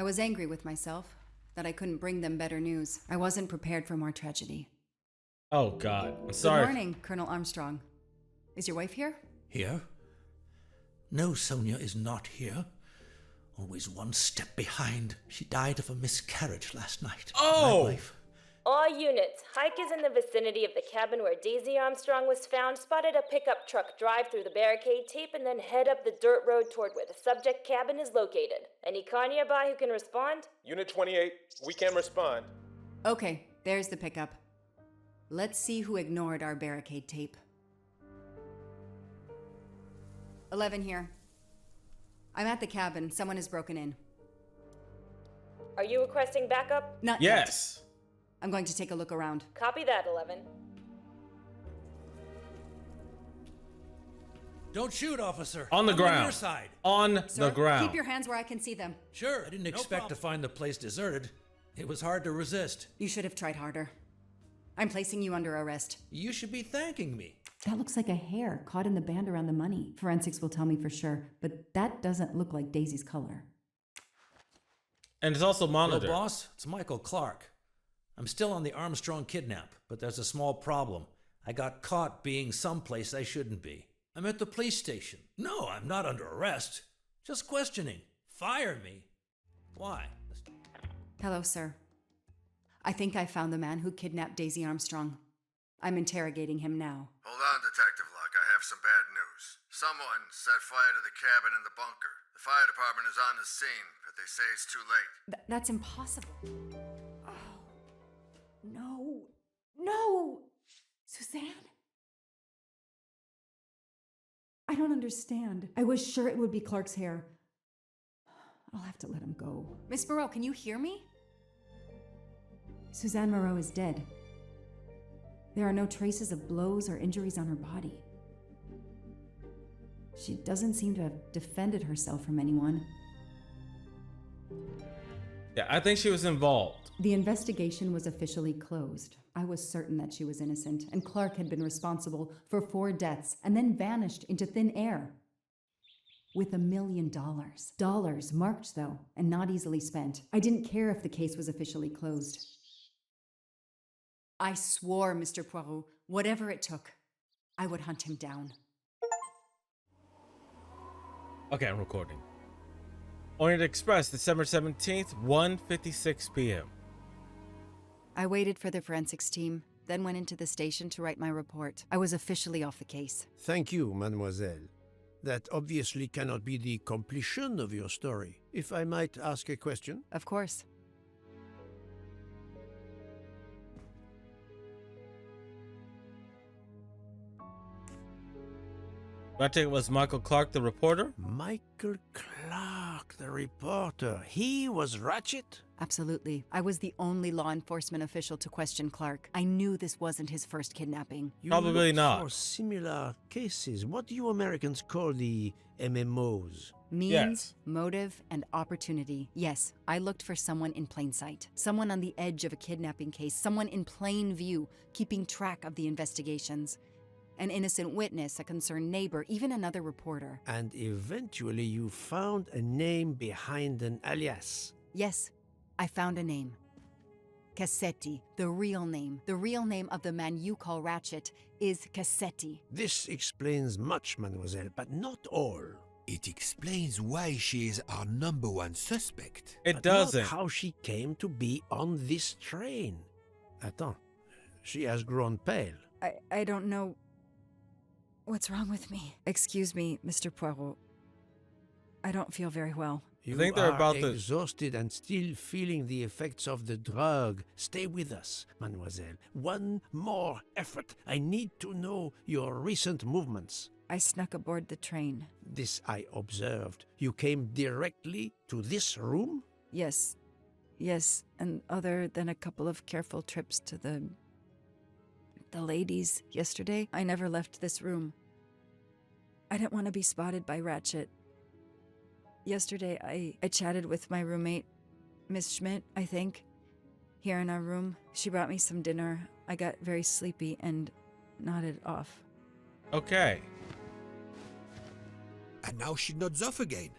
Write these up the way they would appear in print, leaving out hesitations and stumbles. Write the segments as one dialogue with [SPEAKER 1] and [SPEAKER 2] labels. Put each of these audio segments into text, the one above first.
[SPEAKER 1] I was angry with myself that I couldn't bring them better news. I wasn't prepared for more tragedy.
[SPEAKER 2] Oh, God. I'm sorry.
[SPEAKER 1] Good morning, Colonel Armstrong. Is your wife here?
[SPEAKER 3] Here? No, Sonia is not here. Always one step behind. She died of a miscarriage last night.
[SPEAKER 2] Oh!
[SPEAKER 3] My wife.
[SPEAKER 4] All units, hikers in the vicinity of the cabin where Daisy Armstrong was found spotted a pickup truck drive through the barricade tape and then head up the dirt road toward where the subject cabin is located. Any car nearby who can respond?
[SPEAKER 5] Unit 28, we can respond.
[SPEAKER 1] Okay, there's the pickup. Let's see who ignored our barricade tape. 11 here. I'm at the cabin. Someone has broken in.
[SPEAKER 4] Are you requesting backup?
[SPEAKER 1] Not yet.
[SPEAKER 2] Yes.
[SPEAKER 1] I'm going to take a look around.
[SPEAKER 4] Copy that, 11.
[SPEAKER 3] Don't shoot, officer.
[SPEAKER 2] On the
[SPEAKER 3] I'm
[SPEAKER 2] ground.
[SPEAKER 3] On your side.
[SPEAKER 2] On
[SPEAKER 1] Sir,
[SPEAKER 2] the ground.
[SPEAKER 1] keep your hands where I can see them.
[SPEAKER 3] Sure. I didn't expect to find the place deserted. It was hard to resist.
[SPEAKER 1] You should have tried harder. I'm placing you under arrest.
[SPEAKER 3] You should be thanking me.
[SPEAKER 6] That looks like a hair caught in the band around the money. Forensics will tell me for sure, but that doesn't look like Daisy's color.
[SPEAKER 2] And it's also
[SPEAKER 3] Hello,
[SPEAKER 2] monitored.
[SPEAKER 3] boss. It's Michael Clark. I'm still on the Armstrong kidnap, but there's a small problem. I got caught being someplace I shouldn't be. I'm at the police station. No, I'm not under arrest. Just questioning. Fire me. Why?
[SPEAKER 1] Hello, sir. I think I found the man who kidnapped Daisy Armstrong. I'm interrogating him now.
[SPEAKER 7] Hold on, Detective Locke. I have some bad news. Someone set fire to the cabin in the bunker. The fire department is on the scene, but they say it's too late.
[SPEAKER 1] That's impossible. Oh, no. No! Suzanne?
[SPEAKER 6] I don't understand. I was sure it would be Clark's hair. I'll have to let him go.
[SPEAKER 1] Miss Moreau, can you hear me?
[SPEAKER 6] Suzanne Moreau is dead. There are no traces of blows or injuries on her body. She doesn't seem to have defended herself from anyone.
[SPEAKER 2] Yeah, I think she was involved.
[SPEAKER 6] The investigation was officially closed. I was certain that she was innocent, and Clark had been responsible for 4 deaths and then vanished into thin air. With $1 million. Dollars marked, though, and not easily spent. I didn't care if the case was officially closed.
[SPEAKER 1] I swore, Mr. Poirot, whatever it took, I would hunt him down.
[SPEAKER 2] Okay, I'm recording. Orient Express, December 17th, 1:56 p.m.
[SPEAKER 1] I waited for the forensics team, then went into the station to write my report. I was officially off the case.
[SPEAKER 8] Thank you, mademoiselle. That obviously cannot be the completion of your story. If I might ask a question?
[SPEAKER 1] Of course.
[SPEAKER 2] I think it was Michael Clark, the reporter.
[SPEAKER 8] Michael Clark, the reporter. He was Rachet?
[SPEAKER 1] Absolutely. I was the only law enforcement official to question Clark. I knew this wasn't his first kidnapping.
[SPEAKER 8] You
[SPEAKER 2] Probably
[SPEAKER 8] looked
[SPEAKER 2] not.
[SPEAKER 8] for similar cases. What do you Americans call the MMOs?
[SPEAKER 1] Means,
[SPEAKER 2] Yes.
[SPEAKER 1] motive, and opportunity. Yes, I looked for someone in plain sight. Someone on the edge of a kidnapping case. Someone in plain view, keeping track of the investigations. An innocent witness, a concerned neighbor, even another reporter.
[SPEAKER 8] And eventually you found a name behind an alias.
[SPEAKER 1] Yes, I found a name. Cassetti, the real name. The real name of the man you call Rachet is Cassetti.
[SPEAKER 8] This explains much, mademoiselle, but not all.
[SPEAKER 9] It explains why she is our number one suspect.
[SPEAKER 2] It
[SPEAKER 8] But
[SPEAKER 2] doesn't.
[SPEAKER 8] not how she came to be on this train. Attends, she has grown pale.
[SPEAKER 1] I don't know what's wrong with me. Excuse me, Mr. Poirot. I don't feel very well.
[SPEAKER 8] You
[SPEAKER 2] think they're
[SPEAKER 8] are
[SPEAKER 2] about to-
[SPEAKER 8] exhausted and still feeling the effects of the drug. Stay with us, mademoiselle. One more effort. I need to know your recent movements.
[SPEAKER 1] I snuck aboard the train.
[SPEAKER 8] This I observed. You came directly to this room?
[SPEAKER 1] Yes, and other than a couple of careful trips to the ladies yesterday, I never left this room. I didn't want to be spotted by Rachet. Yesterday, I chatted with my roommate, Miss Schmidt, I think, here in our room. She brought me some dinner. I got very sleepy and nodded off.
[SPEAKER 2] Okay.
[SPEAKER 9] And now she nods off again.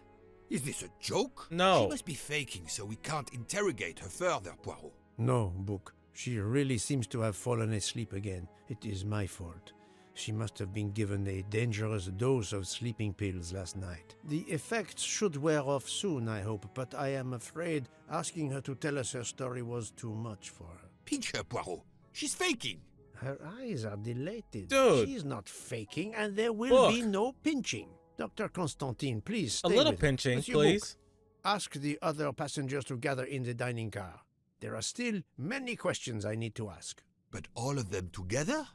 [SPEAKER 9] Is this a joke?
[SPEAKER 2] No.
[SPEAKER 9] She must be faking, so we can't interrogate her further, Poirot.
[SPEAKER 8] No, Book. She really seems to have fallen asleep again. It is my fault. She must have been given a dangerous dose of sleeping pills last night. The effects should wear off soon, I hope, but I am afraid asking her to tell us her story was too much for her.
[SPEAKER 9] Pinch her, Poirot. She's faking.
[SPEAKER 8] Her eyes are dilated.
[SPEAKER 2] Dude.
[SPEAKER 8] She's not faking, and there will be no pinching. Dr. Constantine, please stay
[SPEAKER 2] A little
[SPEAKER 8] with me.
[SPEAKER 2] pinching,
[SPEAKER 8] Monsieur
[SPEAKER 2] please.
[SPEAKER 8] Book, ask the other passengers to gather in the dining car. There are still many questions I need to ask.
[SPEAKER 9] But all of them together?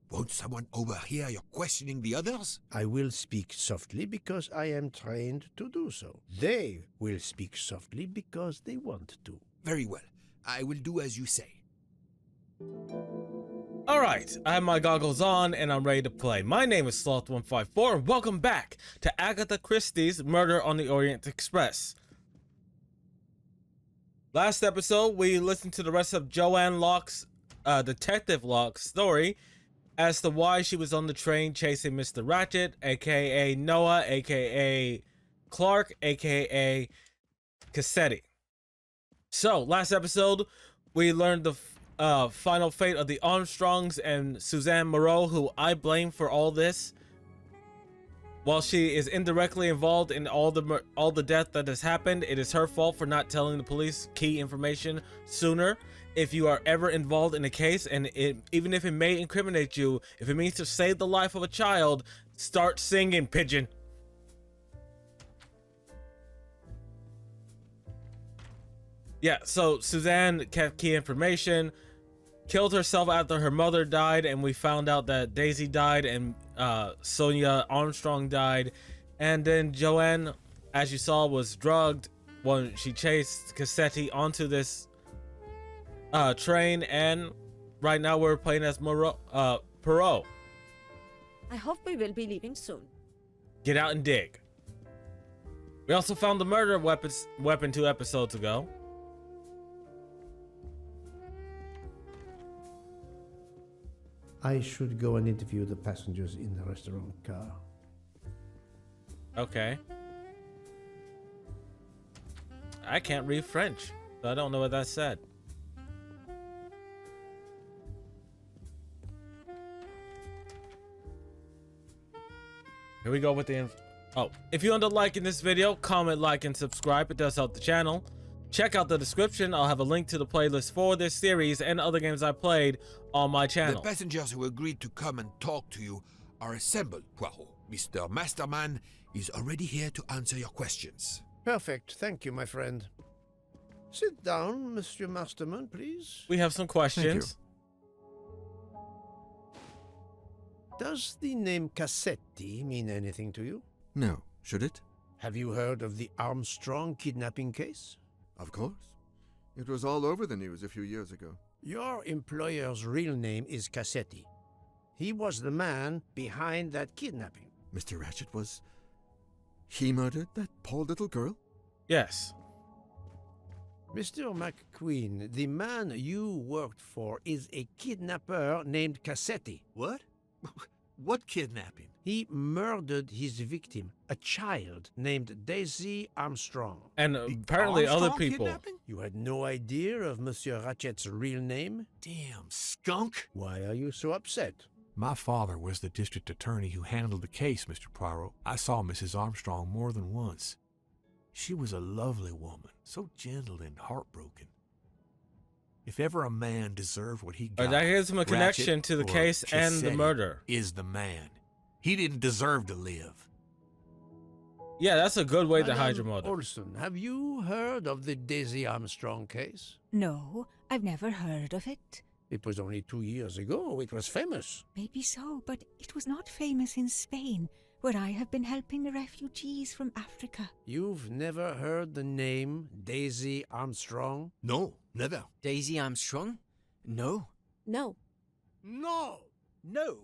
[SPEAKER 9] Won't someone overhear your questioning the others?
[SPEAKER 8] I will speak softly because I am trained to do so. They will speak softly because they want to.
[SPEAKER 9] Very well. I will do as you say.
[SPEAKER 2] Alright, I have my goggles on and I'm ready to play. My name is Sloth154 and welcome back to Agatha Christie's Murder on the Orient Express. Last episode, we listened to the rest of Joanne Locke's, Detective Locke's story as to why she was on the train chasing Mr. Rachet, aka Noah, aka Clark, aka Cassetti. So, last episode, we learned the final fate of the Armstrongs and Suzanne Moreau, who I blame for all this. While she is indirectly involved in all the death that has happened, it is her fault for not telling the police key information sooner. If you are ever involved in a case, and even if it may incriminate you, if it means to save the life of a child, start singing, pigeon. Yeah, so Suzanne kept key information, killed herself after her mother died, and we found out that Daisy died and Sonia Armstrong died. And then Joanne, as you saw, was drugged when she chased Cassetti onto this train, and right now we're playing as Poirot.
[SPEAKER 10] I hope we will be leaving soon.
[SPEAKER 2] Get out and dig. We also found the murder weapon 2 episodes ago.
[SPEAKER 8] I should go and interview the passengers in the restaurant car.
[SPEAKER 2] Okay. I can't read French, so I don't know what that said. Here we go with the if you end up liking this video, comment, like, and subscribe. It does help the channel. Check out the description. I'll have a link to the playlist for this series and other games I played on my channel.
[SPEAKER 9] The passengers who agreed to come and talk to you are assembled, Poirot. Mr. Masterman is already here to answer your questions.
[SPEAKER 8] Perfect. Thank you, my friend. Sit down, Monsieur Masterman, please.
[SPEAKER 2] We have some questions.
[SPEAKER 8] Does the name Cassetti mean anything to you?
[SPEAKER 11] No. Should it?
[SPEAKER 8] Have you heard of the Armstrong kidnapping case?
[SPEAKER 11] Of course. It was all over the news a few years ago.
[SPEAKER 8] Your employer's real name is Cassetti. He was the man behind that kidnapping.
[SPEAKER 11] Mr. Rachet was... He murdered that poor little girl?
[SPEAKER 2] Yes.
[SPEAKER 8] Mr. McQueen, the man you worked for is a kidnapper named Cassetti.
[SPEAKER 3] What? What kidnapping?
[SPEAKER 8] He murdered his victim, a child named Daisy Armstrong.
[SPEAKER 2] And apparently other people.
[SPEAKER 3] Kidnapping?
[SPEAKER 8] You had no idea of Monsieur Rachet's real name?
[SPEAKER 3] Damn skunk.
[SPEAKER 8] Why are you so upset?
[SPEAKER 12] My father was the district attorney who handled the case, Mr. Poirot. I saw Mrs. Armstrong more than once. She was a lovely woman, so gentle and heartbroken. If ever a man deserved what he got,
[SPEAKER 2] that gives him a connection
[SPEAKER 12] Rachet
[SPEAKER 2] to the
[SPEAKER 12] or
[SPEAKER 2] case and the
[SPEAKER 12] Cassetti
[SPEAKER 2] murder.
[SPEAKER 12] Is the man. He didn't deserve to live.
[SPEAKER 2] Yeah, that's a good way to
[SPEAKER 8] Madame
[SPEAKER 2] hide your mother.
[SPEAKER 8] Olson, have you heard of the Daisy Armstrong case?
[SPEAKER 10] No, I've never heard of it.
[SPEAKER 8] It was only 2 years ago. It was famous.
[SPEAKER 10] Maybe so, but it was not famous in Spain, where I have been helping the refugees from Africa.
[SPEAKER 8] You've never heard the name Daisy Armstrong?
[SPEAKER 9] No, never.
[SPEAKER 13] Daisy Armstrong? No.
[SPEAKER 10] No.
[SPEAKER 8] No!
[SPEAKER 13] No.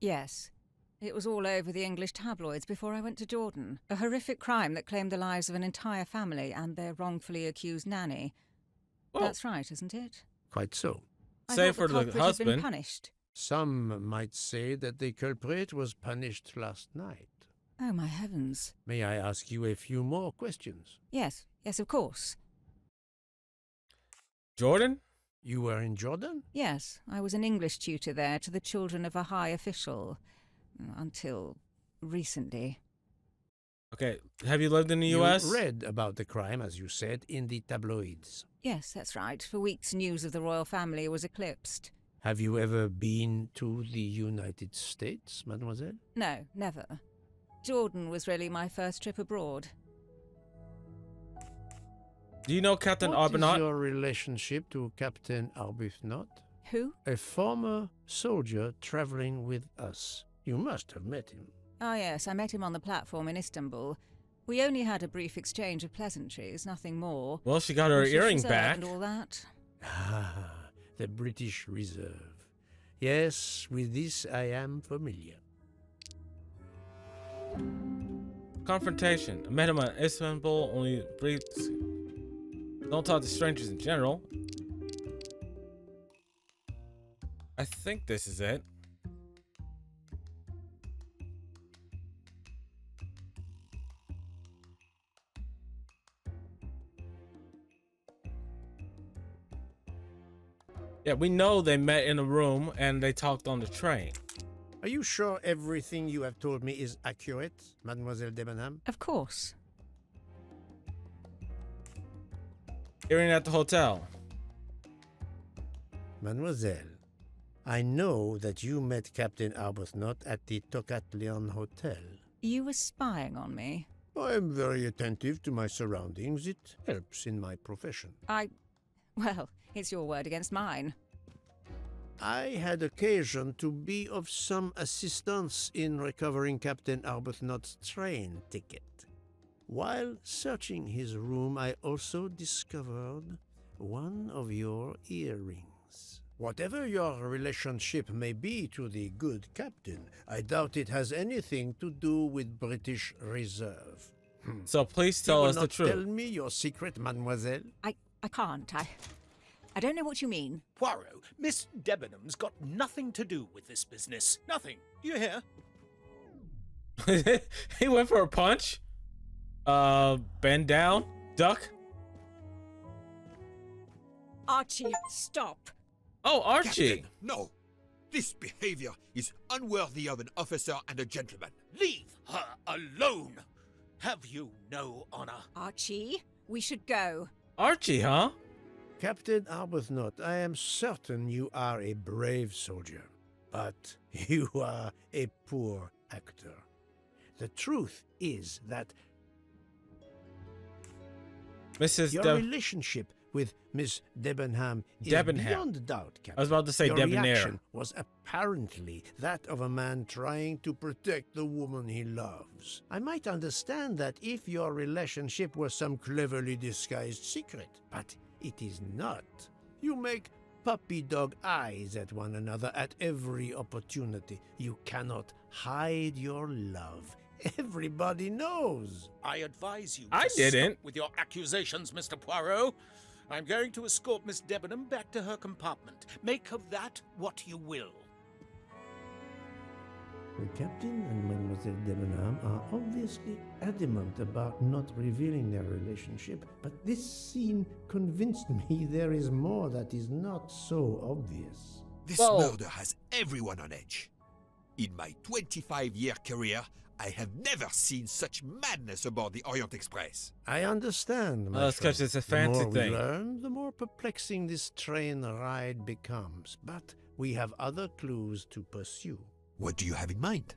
[SPEAKER 1] Yes. It was all over the English tabloids before I went to Jordan. A horrific crime that claimed the lives of an entire family and their wrongfully accused nanny.
[SPEAKER 2] Oh.
[SPEAKER 1] That's right, isn't it?
[SPEAKER 8] Quite so.
[SPEAKER 1] I
[SPEAKER 2] Save
[SPEAKER 1] thought
[SPEAKER 2] for
[SPEAKER 1] the
[SPEAKER 2] the
[SPEAKER 1] culprit had been
[SPEAKER 2] husband.
[SPEAKER 1] punished.
[SPEAKER 8] Some might say that the culprit was punished last night.
[SPEAKER 10] Oh, my heavens.
[SPEAKER 8] May I ask you a few more questions?
[SPEAKER 10] Yes, yes, of course.
[SPEAKER 2] Jordan?
[SPEAKER 8] You were in Jordan?
[SPEAKER 10] Yes, I was an English tutor there to the children of a high official. Until recently.
[SPEAKER 2] Okay, have you lived in the
[SPEAKER 8] You
[SPEAKER 2] U.S.?
[SPEAKER 8] read about the crime, as you said, in the tabloids.
[SPEAKER 10] Yes, that's right. For weeks, news of the royal family was eclipsed.
[SPEAKER 8] Have you ever been to the United States, mademoiselle?
[SPEAKER 10] No, never. Jordan was really my first trip abroad.
[SPEAKER 2] Do you know Captain
[SPEAKER 8] What
[SPEAKER 2] Arbuthnot?
[SPEAKER 8] is your relationship to Captain Arbuthnot?
[SPEAKER 10] Who?
[SPEAKER 8] A former soldier traveling with us. You must have met him.
[SPEAKER 10] Ah, yes, I met him on the platform in Istanbul. We only had a brief exchange of pleasantries, nothing more.
[SPEAKER 2] Well, she got her
[SPEAKER 10] British
[SPEAKER 2] earring
[SPEAKER 10] Reserve
[SPEAKER 2] back.
[SPEAKER 10] And all that.
[SPEAKER 8] Ah, the British Reserve. Yes, with this I am familiar.
[SPEAKER 2] Confrontation. I met him in Istanbul, only brief. Don't talk to strangers in general. I think this is it. Yeah, we know they met in a room and they talked on the train.
[SPEAKER 8] Are you sure everything you have told me is accurate, Mademoiselle Debenham?
[SPEAKER 10] Of course.
[SPEAKER 2] Hearing at the hotel.
[SPEAKER 8] Mademoiselle, I know that you met Captain Arbuthnot at the Tocatlion Hotel.
[SPEAKER 10] You were spying on me.
[SPEAKER 8] I am very attentive to my surroundings. It helps in my profession.
[SPEAKER 10] Well, it's your word against mine.
[SPEAKER 8] I had occasion to be of some assistance in recovering Captain Arbuthnot's train ticket. While searching his room, I also discovered one of your earrings. Whatever your relationship may be to the good captain, I doubt it has anything to do with British Reserve.
[SPEAKER 2] So please tell us the truth.
[SPEAKER 8] Tell me your secret, mademoiselle.
[SPEAKER 10] I can't. I don't know what you mean.
[SPEAKER 14] Poirot, Miss Debenham's got nothing to do with this business. Nothing. Do you hear?
[SPEAKER 2] He went for a punch. Bend down. Duck.
[SPEAKER 10] Archie, stop.
[SPEAKER 2] Oh, Archie.
[SPEAKER 9] Captain, no. This behavior is unworthy of an officer and a gentleman.
[SPEAKER 14] Leave her alone. Have you no honor?
[SPEAKER 10] Archie, we should go.
[SPEAKER 2] Archie, huh?
[SPEAKER 8] Captain Arbuthnot, I am certain you are a brave soldier, but you are a poor actor. The truth is that your relationship with Miss Debenham is beyond doubt, Captain.
[SPEAKER 2] I was about to say
[SPEAKER 8] your
[SPEAKER 2] debonair.
[SPEAKER 8] reaction was apparently that of a man trying to protect the woman he loves. I might understand that if your relationship were some cleverly disguised secret, but it is not. You make puppy dog eyes at one another at every opportunity. You cannot hide your love. Everybody knows.
[SPEAKER 14] I advise you
[SPEAKER 2] I
[SPEAKER 14] to
[SPEAKER 2] didn't.
[SPEAKER 14] stop with your accusations, Mr. Poirot. I'm going to escort Miss Debenham back to her compartment. Make of that what you will.
[SPEAKER 8] The captain and Mademoiselle Debenham are obviously adamant about not revealing their relationship, but this scene convinced me there is more that is not so obvious.
[SPEAKER 9] This murder has everyone on edge. In my 25-year career, I have never seen such madness aboard the Orient Express.
[SPEAKER 8] I understand, my
[SPEAKER 2] That's 'cause
[SPEAKER 8] friend.
[SPEAKER 2] it's a fancy
[SPEAKER 8] The more
[SPEAKER 2] thing.
[SPEAKER 8] we learn, the more perplexing this train ride becomes. But we have other clues to pursue.
[SPEAKER 9] What do you have in mind?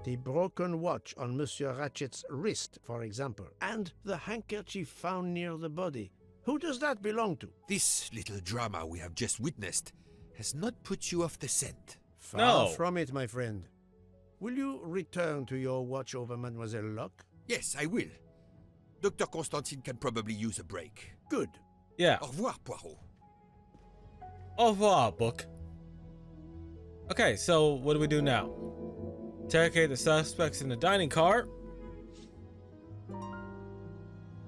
[SPEAKER 8] The broken watch on Monsieur Rachet's wrist, for example, and the handkerchief found near the body. Who does that belong to?
[SPEAKER 9] This little drama we have just witnessed has not put you off the scent.
[SPEAKER 8] Far from it, my friend. Will you return to your watch over Mademoiselle Locke?
[SPEAKER 9] Yes, I will. Dr. Constantine can probably use a break.
[SPEAKER 8] Good.
[SPEAKER 2] Yeah.
[SPEAKER 9] Au revoir, Poirot.
[SPEAKER 2] Au revoir, book. Okay, so what do we do now? Interrogate the suspects in the dining car.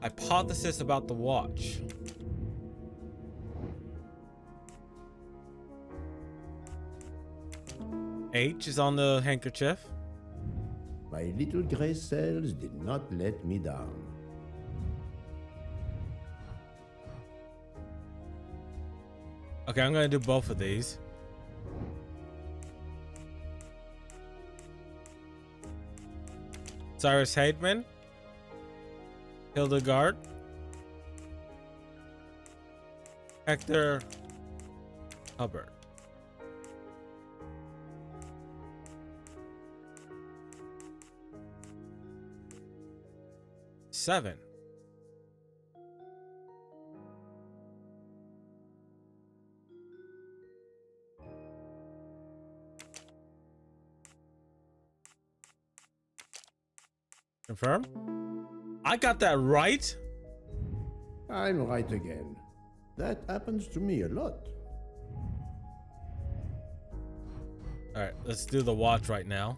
[SPEAKER 2] Hypothesis about the watch. H is on the handkerchief.
[SPEAKER 15] My little gray cells did not let me down.
[SPEAKER 2] Okay, I'm gonna do both of these. Cyrus Haidman, Hildegard, Hector Hubbard. Seven. Confirm. I got that right.
[SPEAKER 15] I'm right again. That happens to me a lot.
[SPEAKER 2] Alright, let's do the watch right now.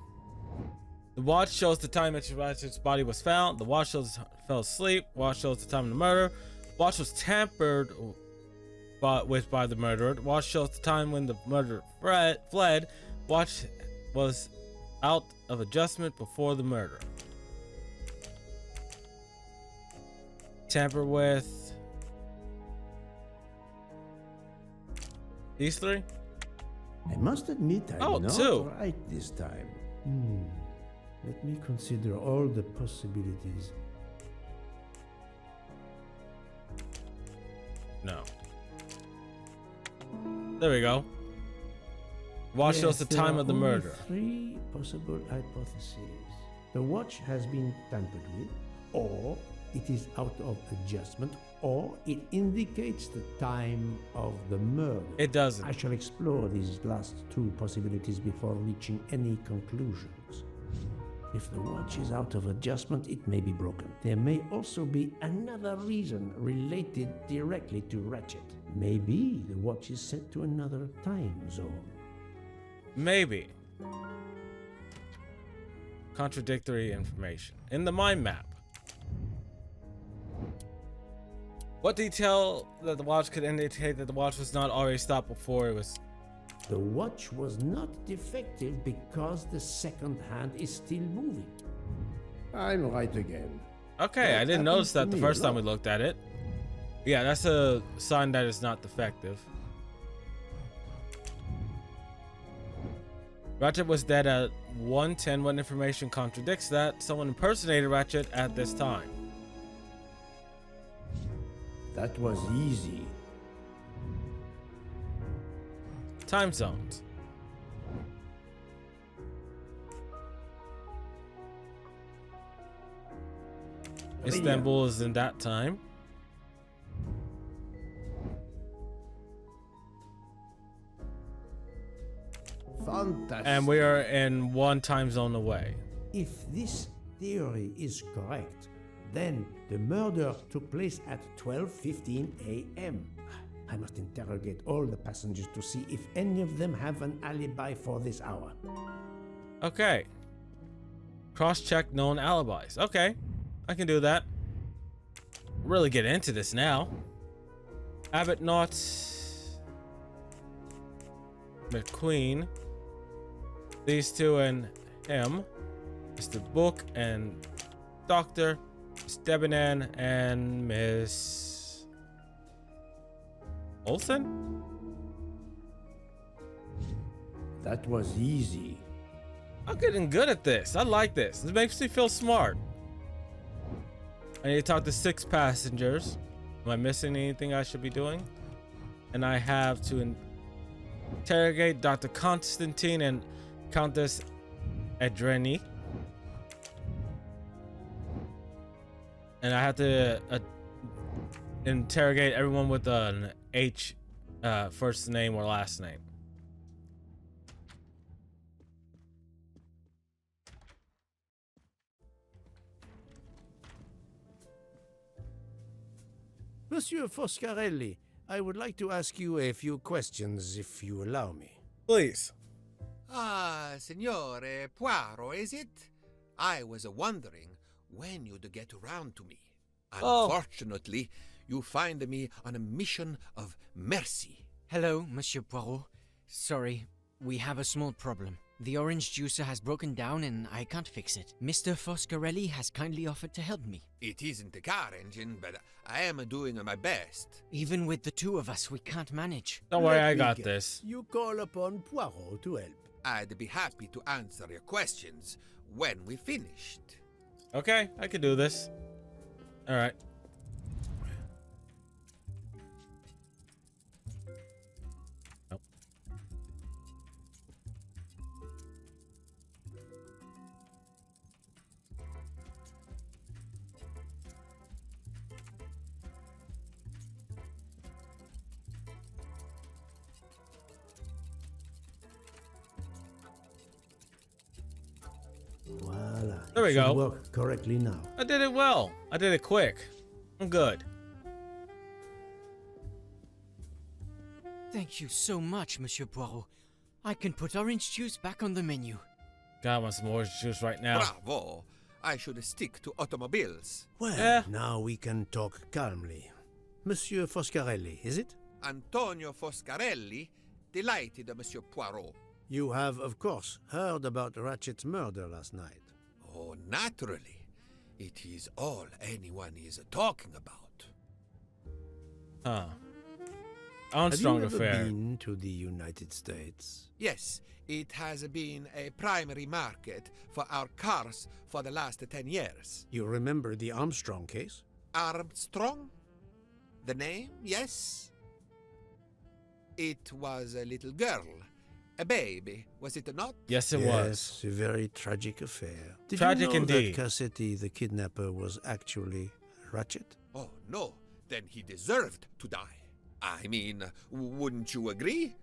[SPEAKER 2] The watch shows the time Mr. Ratchet's body was found. The watch shows fell asleep. Watch shows the time of the murder. Watch was tampered with by the murderer. Watch shows the time when the murderer fled. Watch was out of adjustment before the murder. Tamper with these three?
[SPEAKER 15] I must admit I'm not
[SPEAKER 2] two.
[SPEAKER 15] right this time. Let me consider all the possibilities.
[SPEAKER 2] No. There we go. Watch shows the time of the murder.
[SPEAKER 15] Three possible hypotheses. The watch has been tampered with, or it is out of adjustment, or it indicates the time of the murder.
[SPEAKER 2] It doesn't.
[SPEAKER 15] I shall explore these last two possibilities before reaching any conclusions. If the watch is out of adjustment, it may be broken. There may also be another reason related directly to Rachet. Maybe the watch is set to another time zone.
[SPEAKER 2] Maybe. Contradictory information. In the mind map. What detail that the watch could indicate that the watch was not already stopped before it was...
[SPEAKER 15] The watch was not defective because the second hand is still moving. I'm right again.
[SPEAKER 2] Okay, I didn't notice that the first time we looked at it. Yeah, that's a sign that it's not defective. Ratchet was dead at 1:10. What information contradicts that? Someone impersonated Ratchet at this time.
[SPEAKER 15] That was easy.
[SPEAKER 2] Time zones. Istanbul is in that time.
[SPEAKER 15] Fantastic.
[SPEAKER 2] And we are in one time zone away.
[SPEAKER 15] If this theory is correct, then the murder took place at 12:15 a.m. I must interrogate all the passengers to see if any of them have an alibi for this hour.
[SPEAKER 2] Okay. Cross-check known alibis. Okay, I can do that. Really get into this now. Abbott not McQueen. These two and him. Mr. Book and Doctor. Miss Debenham and Miss Olsen?
[SPEAKER 15] That was easy.
[SPEAKER 2] I'm getting good at this. I like this. This makes me feel smart. I need to talk to 6 passengers. Am I missing anything I should be doing? And I have to interrogate Dr. Constantine and Countess Adreni. And I have to interrogate everyone with an H first name or last name.
[SPEAKER 8] Monsieur Foscarelli, I would like to ask you a few questions, if you allow me.
[SPEAKER 2] Please.
[SPEAKER 9] Ah, Signore Poirot, is it? I was wondering when you'd get around to me. Unfortunately, you find me on a mission of mercy.
[SPEAKER 13] Hello, Monsieur Poirot. Sorry, we have a small problem. The orange juicer has broken down and I can't fix it. Mr. Foscarelli has kindly offered to help me.
[SPEAKER 9] It isn't a car engine, but I am doing my best.
[SPEAKER 13] Even with the two of us, we can't manage.
[SPEAKER 2] Don't worry,
[SPEAKER 8] Let
[SPEAKER 2] I
[SPEAKER 8] me
[SPEAKER 2] got
[SPEAKER 8] guess.
[SPEAKER 2] this.
[SPEAKER 8] You call upon Poirot to help.
[SPEAKER 9] I'd be happy to answer your questions when we finished.
[SPEAKER 2] Okay, I can do this. All right. Nope.
[SPEAKER 15] Voila.
[SPEAKER 2] There we
[SPEAKER 15] It should
[SPEAKER 2] go.
[SPEAKER 15] work correctly now.
[SPEAKER 2] I did it well. I did it quick. I'm good.
[SPEAKER 13] Thank you so much, Monsieur Poirot. I can put orange juice back on the menu.
[SPEAKER 2] God, I want some orange juice right now.
[SPEAKER 9] Bravo! I should stick to automobiles.
[SPEAKER 8] Well, now we can talk calmly. Monsieur Foscarelli, is it?
[SPEAKER 9] Antonio Foscarelli, delighted, Monsieur Poirot.
[SPEAKER 8] You have, of course, heard about Rachet's murder last night.
[SPEAKER 9] Oh, naturally. It is all anyone is talking about.
[SPEAKER 2] Huh. Armstrong
[SPEAKER 8] Have you
[SPEAKER 2] affair.
[SPEAKER 8] ever been to the United States?
[SPEAKER 9] Yes, it has been a primary market for our cars for the last 10 years.
[SPEAKER 8] You remember the Armstrong case?
[SPEAKER 9] Armstrong? The name, yes? It was a little girl. A baby, was it not?
[SPEAKER 2] Yes, it was.
[SPEAKER 8] Yes, a very tragic affair. Did
[SPEAKER 2] Tragic
[SPEAKER 8] you know
[SPEAKER 2] indeed.
[SPEAKER 8] that Cassetti, the kidnapper, was actually Rachet?
[SPEAKER 9] Oh, no. Then he deserved to die. I mean, wouldn't you agree?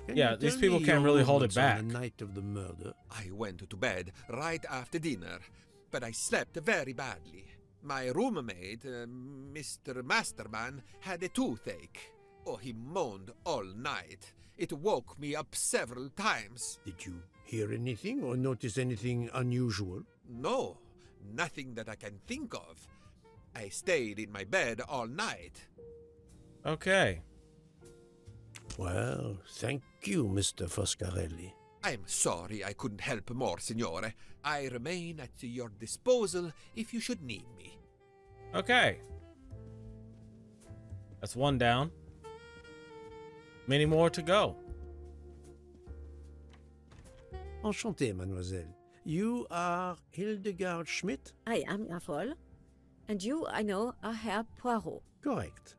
[SPEAKER 8] Can
[SPEAKER 2] Yeah,
[SPEAKER 8] you
[SPEAKER 2] these
[SPEAKER 8] tell
[SPEAKER 2] people
[SPEAKER 8] me
[SPEAKER 2] can't
[SPEAKER 8] your
[SPEAKER 2] really hold it
[SPEAKER 8] movements on
[SPEAKER 2] back.
[SPEAKER 8] The night of the murder.
[SPEAKER 9] I went to bed right after dinner, but I slept very badly. My roommate, Mr. Masterman, had a toothache. Oh, he moaned all night. It woke me up several times.
[SPEAKER 8] Did you hear anything or notice anything unusual?
[SPEAKER 9] No, nothing that I can think of. I stayed in my bed all night.
[SPEAKER 2] Okay.
[SPEAKER 8] Well, thank you, Mr. Foscarelli.
[SPEAKER 9] I'm sorry I couldn't help more, Signore. I remain at your disposal if you should need me.
[SPEAKER 2] Okay. That's one down. Many more to go.
[SPEAKER 8] Enchanté, mademoiselle. You are Hildegard Schmidt?
[SPEAKER 16] I am, Jawohl. And you, I know, are Herr Poirot.
[SPEAKER 8] Correct.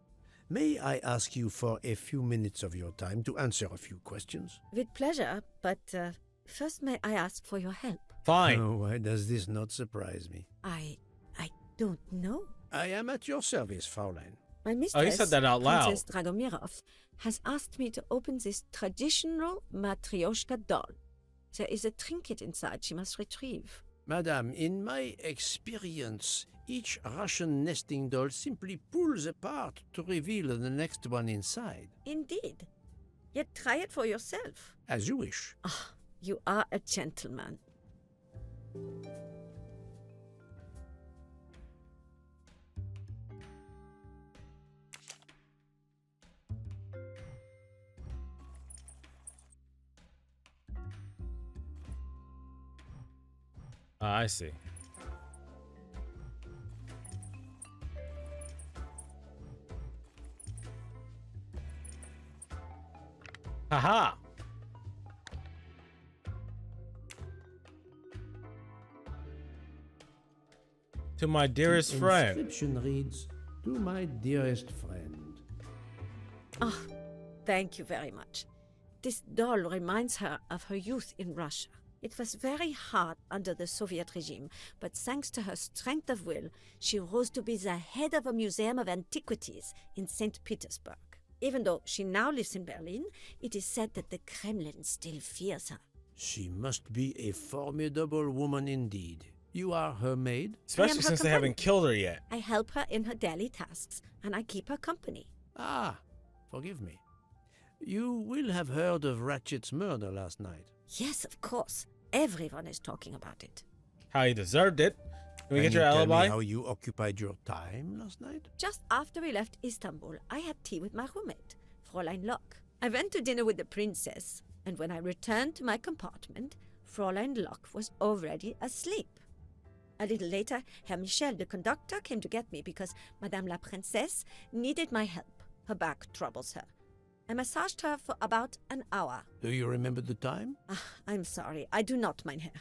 [SPEAKER 8] May I ask you for a few minutes of your time to answer a few questions?
[SPEAKER 16] With pleasure, but first may I ask for your help?
[SPEAKER 2] Fine.
[SPEAKER 8] Oh, why does this not surprise me?
[SPEAKER 16] I don't know.
[SPEAKER 8] I am at your service, Fraulein.
[SPEAKER 16] My mistress,
[SPEAKER 2] Oh, you said that out loud.
[SPEAKER 16] Princess Dragomirov, has asked me to open this traditional Matryoshka doll. There is a trinket inside she must retrieve.
[SPEAKER 8] Madame, in my experience, each Russian nesting doll simply pulls apart to reveal the next one inside.
[SPEAKER 16] Indeed. Yet try it for yourself.
[SPEAKER 8] As you wish.
[SPEAKER 16] Ah, you are a gentleman.
[SPEAKER 2] I see. Haha. To my dearest
[SPEAKER 15] The
[SPEAKER 2] friend.
[SPEAKER 15] inscription reads, "To my dearest friend."
[SPEAKER 16] Ah, thank you very much. This doll reminds her of her youth in Russia. It was very hard under the Soviet regime, but thanks to her strength of will, she rose to be the head of a museum of antiquities in St. Petersburg. Even though she now lives in Berlin, it is said that the Kremlin still fears her.
[SPEAKER 8] She must be a formidable woman indeed. You are her maid?
[SPEAKER 2] Especially since they haven't killed her yet.
[SPEAKER 16] I help her in her daily tasks, and I keep her company.
[SPEAKER 8] Ah, forgive me. You will have heard of Rachet's murder last night.
[SPEAKER 16] Yes, of course. Everyone is talking about it.
[SPEAKER 2] How he deserved it. Can we get your
[SPEAKER 8] you tell
[SPEAKER 2] alibi?
[SPEAKER 8] me how you occupied your time last night?
[SPEAKER 16] Just after we left Istanbul, I had tea with my roommate, Fräulein Locke. I went to dinner with the princess, And when I returned to my compartment, Fräulein Locke was already asleep. A little later, Herr Michel, the conductor, came to get me because Madame la Princesse needed my help. Her back troubles her. I massaged her for about an hour.
[SPEAKER 8] Do you remember the time?
[SPEAKER 16] I'm sorry, I do not, mein Herr.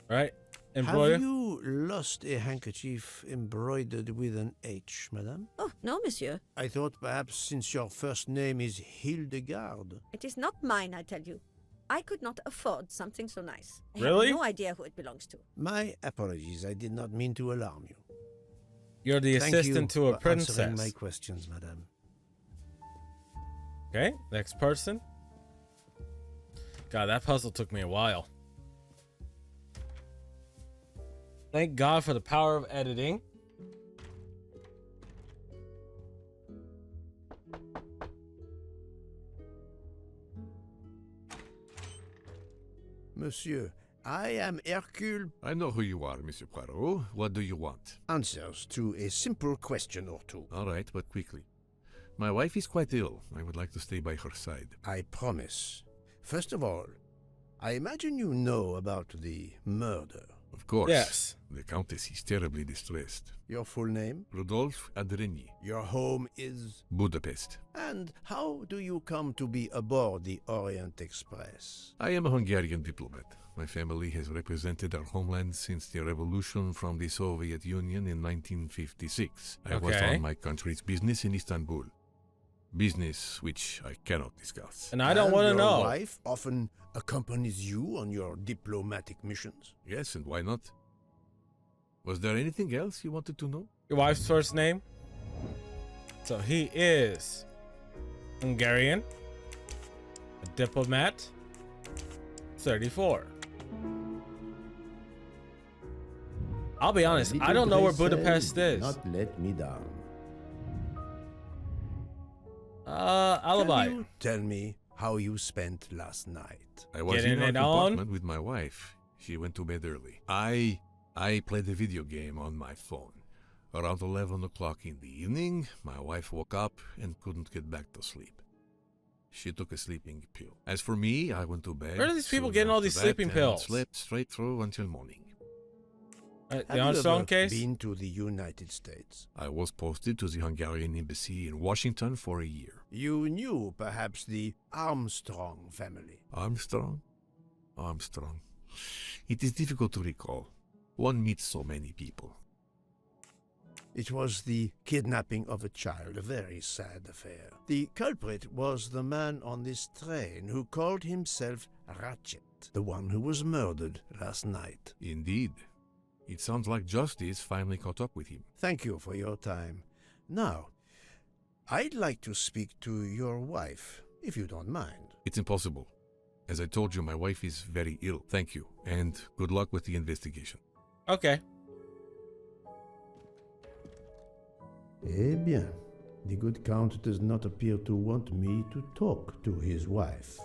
[SPEAKER 2] Right. Embroider?
[SPEAKER 8] Have you lost a handkerchief embroidered with an H, madame?
[SPEAKER 16] Oh, no, monsieur.
[SPEAKER 8] I thought perhaps since your first name is Hildegard.
[SPEAKER 16] It is not mine, I tell you. I could not afford something so nice. I
[SPEAKER 2] Really?
[SPEAKER 16] have no idea who it belongs to.
[SPEAKER 8] My apologies. I did not mean to alarm you.
[SPEAKER 2] You're the
[SPEAKER 8] Thank
[SPEAKER 2] assistant
[SPEAKER 8] you
[SPEAKER 2] to a
[SPEAKER 8] for
[SPEAKER 2] princess.
[SPEAKER 8] answering my questions, madame.
[SPEAKER 2] Okay, next person. God, that puzzle took me a while. Thank God for the power of editing.
[SPEAKER 8] Monsieur, I am Hercule.
[SPEAKER 12] I know who you are, Monsieur Poirot. What do you want?
[SPEAKER 8] Answers to a simple question or two.
[SPEAKER 12] All right, but quickly. My wife is quite ill. I would like to stay by her side.
[SPEAKER 8] I promise. First of all, I imagine you know about the murder.
[SPEAKER 12] Of course.
[SPEAKER 2] Yes.
[SPEAKER 12] The Countess is terribly distressed.
[SPEAKER 8] Your full name?
[SPEAKER 12] Rodolphe Adreny.
[SPEAKER 8] Your home is?
[SPEAKER 12] Budapest.
[SPEAKER 8] And how do you come to be aboard the Orient Express?
[SPEAKER 12] I am a Hungarian diplomat. My family has represented our homeland since the revolution from the Soviet Union in 1956. I was on my country's business in Istanbul. Business which I cannot discuss.
[SPEAKER 2] And I don't want to know.
[SPEAKER 8] Your wife often accompanies you on your diplomatic missions?
[SPEAKER 12] Yes, and why not? Was there anything else you wanted to know?
[SPEAKER 2] Your wife's first name? So he is Hungarian, a diplomat, 34. I'll be honest, I don't know where Budapest is.
[SPEAKER 15] Not let me down.
[SPEAKER 2] Alibi.
[SPEAKER 8] Can you tell me how you spent last night?
[SPEAKER 12] I was in our apartment with my wife. She went to bed early. I played a video game on my phone. Around 11 o'clock in the evening, my wife woke up and couldn't get back to sleep. She took a sleeping pill. As for me, I went to bed.
[SPEAKER 2] Where are these people
[SPEAKER 12] soon
[SPEAKER 2] getting all
[SPEAKER 12] after
[SPEAKER 2] these
[SPEAKER 12] that
[SPEAKER 2] sleeping
[SPEAKER 12] and
[SPEAKER 2] pills?
[SPEAKER 12] Slept straight through until morning.
[SPEAKER 2] The Armstrong case?
[SPEAKER 8] Been to the United States?
[SPEAKER 12] I was posted to the Hungarian embassy in Washington for a year.
[SPEAKER 8] You knew perhaps the Armstrong family?
[SPEAKER 12] Armstrong? It is difficult to recall. One meets so many people.
[SPEAKER 8] It was the kidnapping of a child, a very sad affair. The culprit was the man on this train who called himself Rachet, the one who was murdered last night.
[SPEAKER 12] Indeed. It sounds like justice finally caught up with him.
[SPEAKER 8] Thank you for your time. Now, I'd like to speak to your wife, if you don't mind.
[SPEAKER 12] It's impossible. As I told you, my wife is very ill. Thank you, and good luck with the investigation.
[SPEAKER 2] Okay.
[SPEAKER 15] Eh bien, the good Count does not appear to want me to talk to his wife.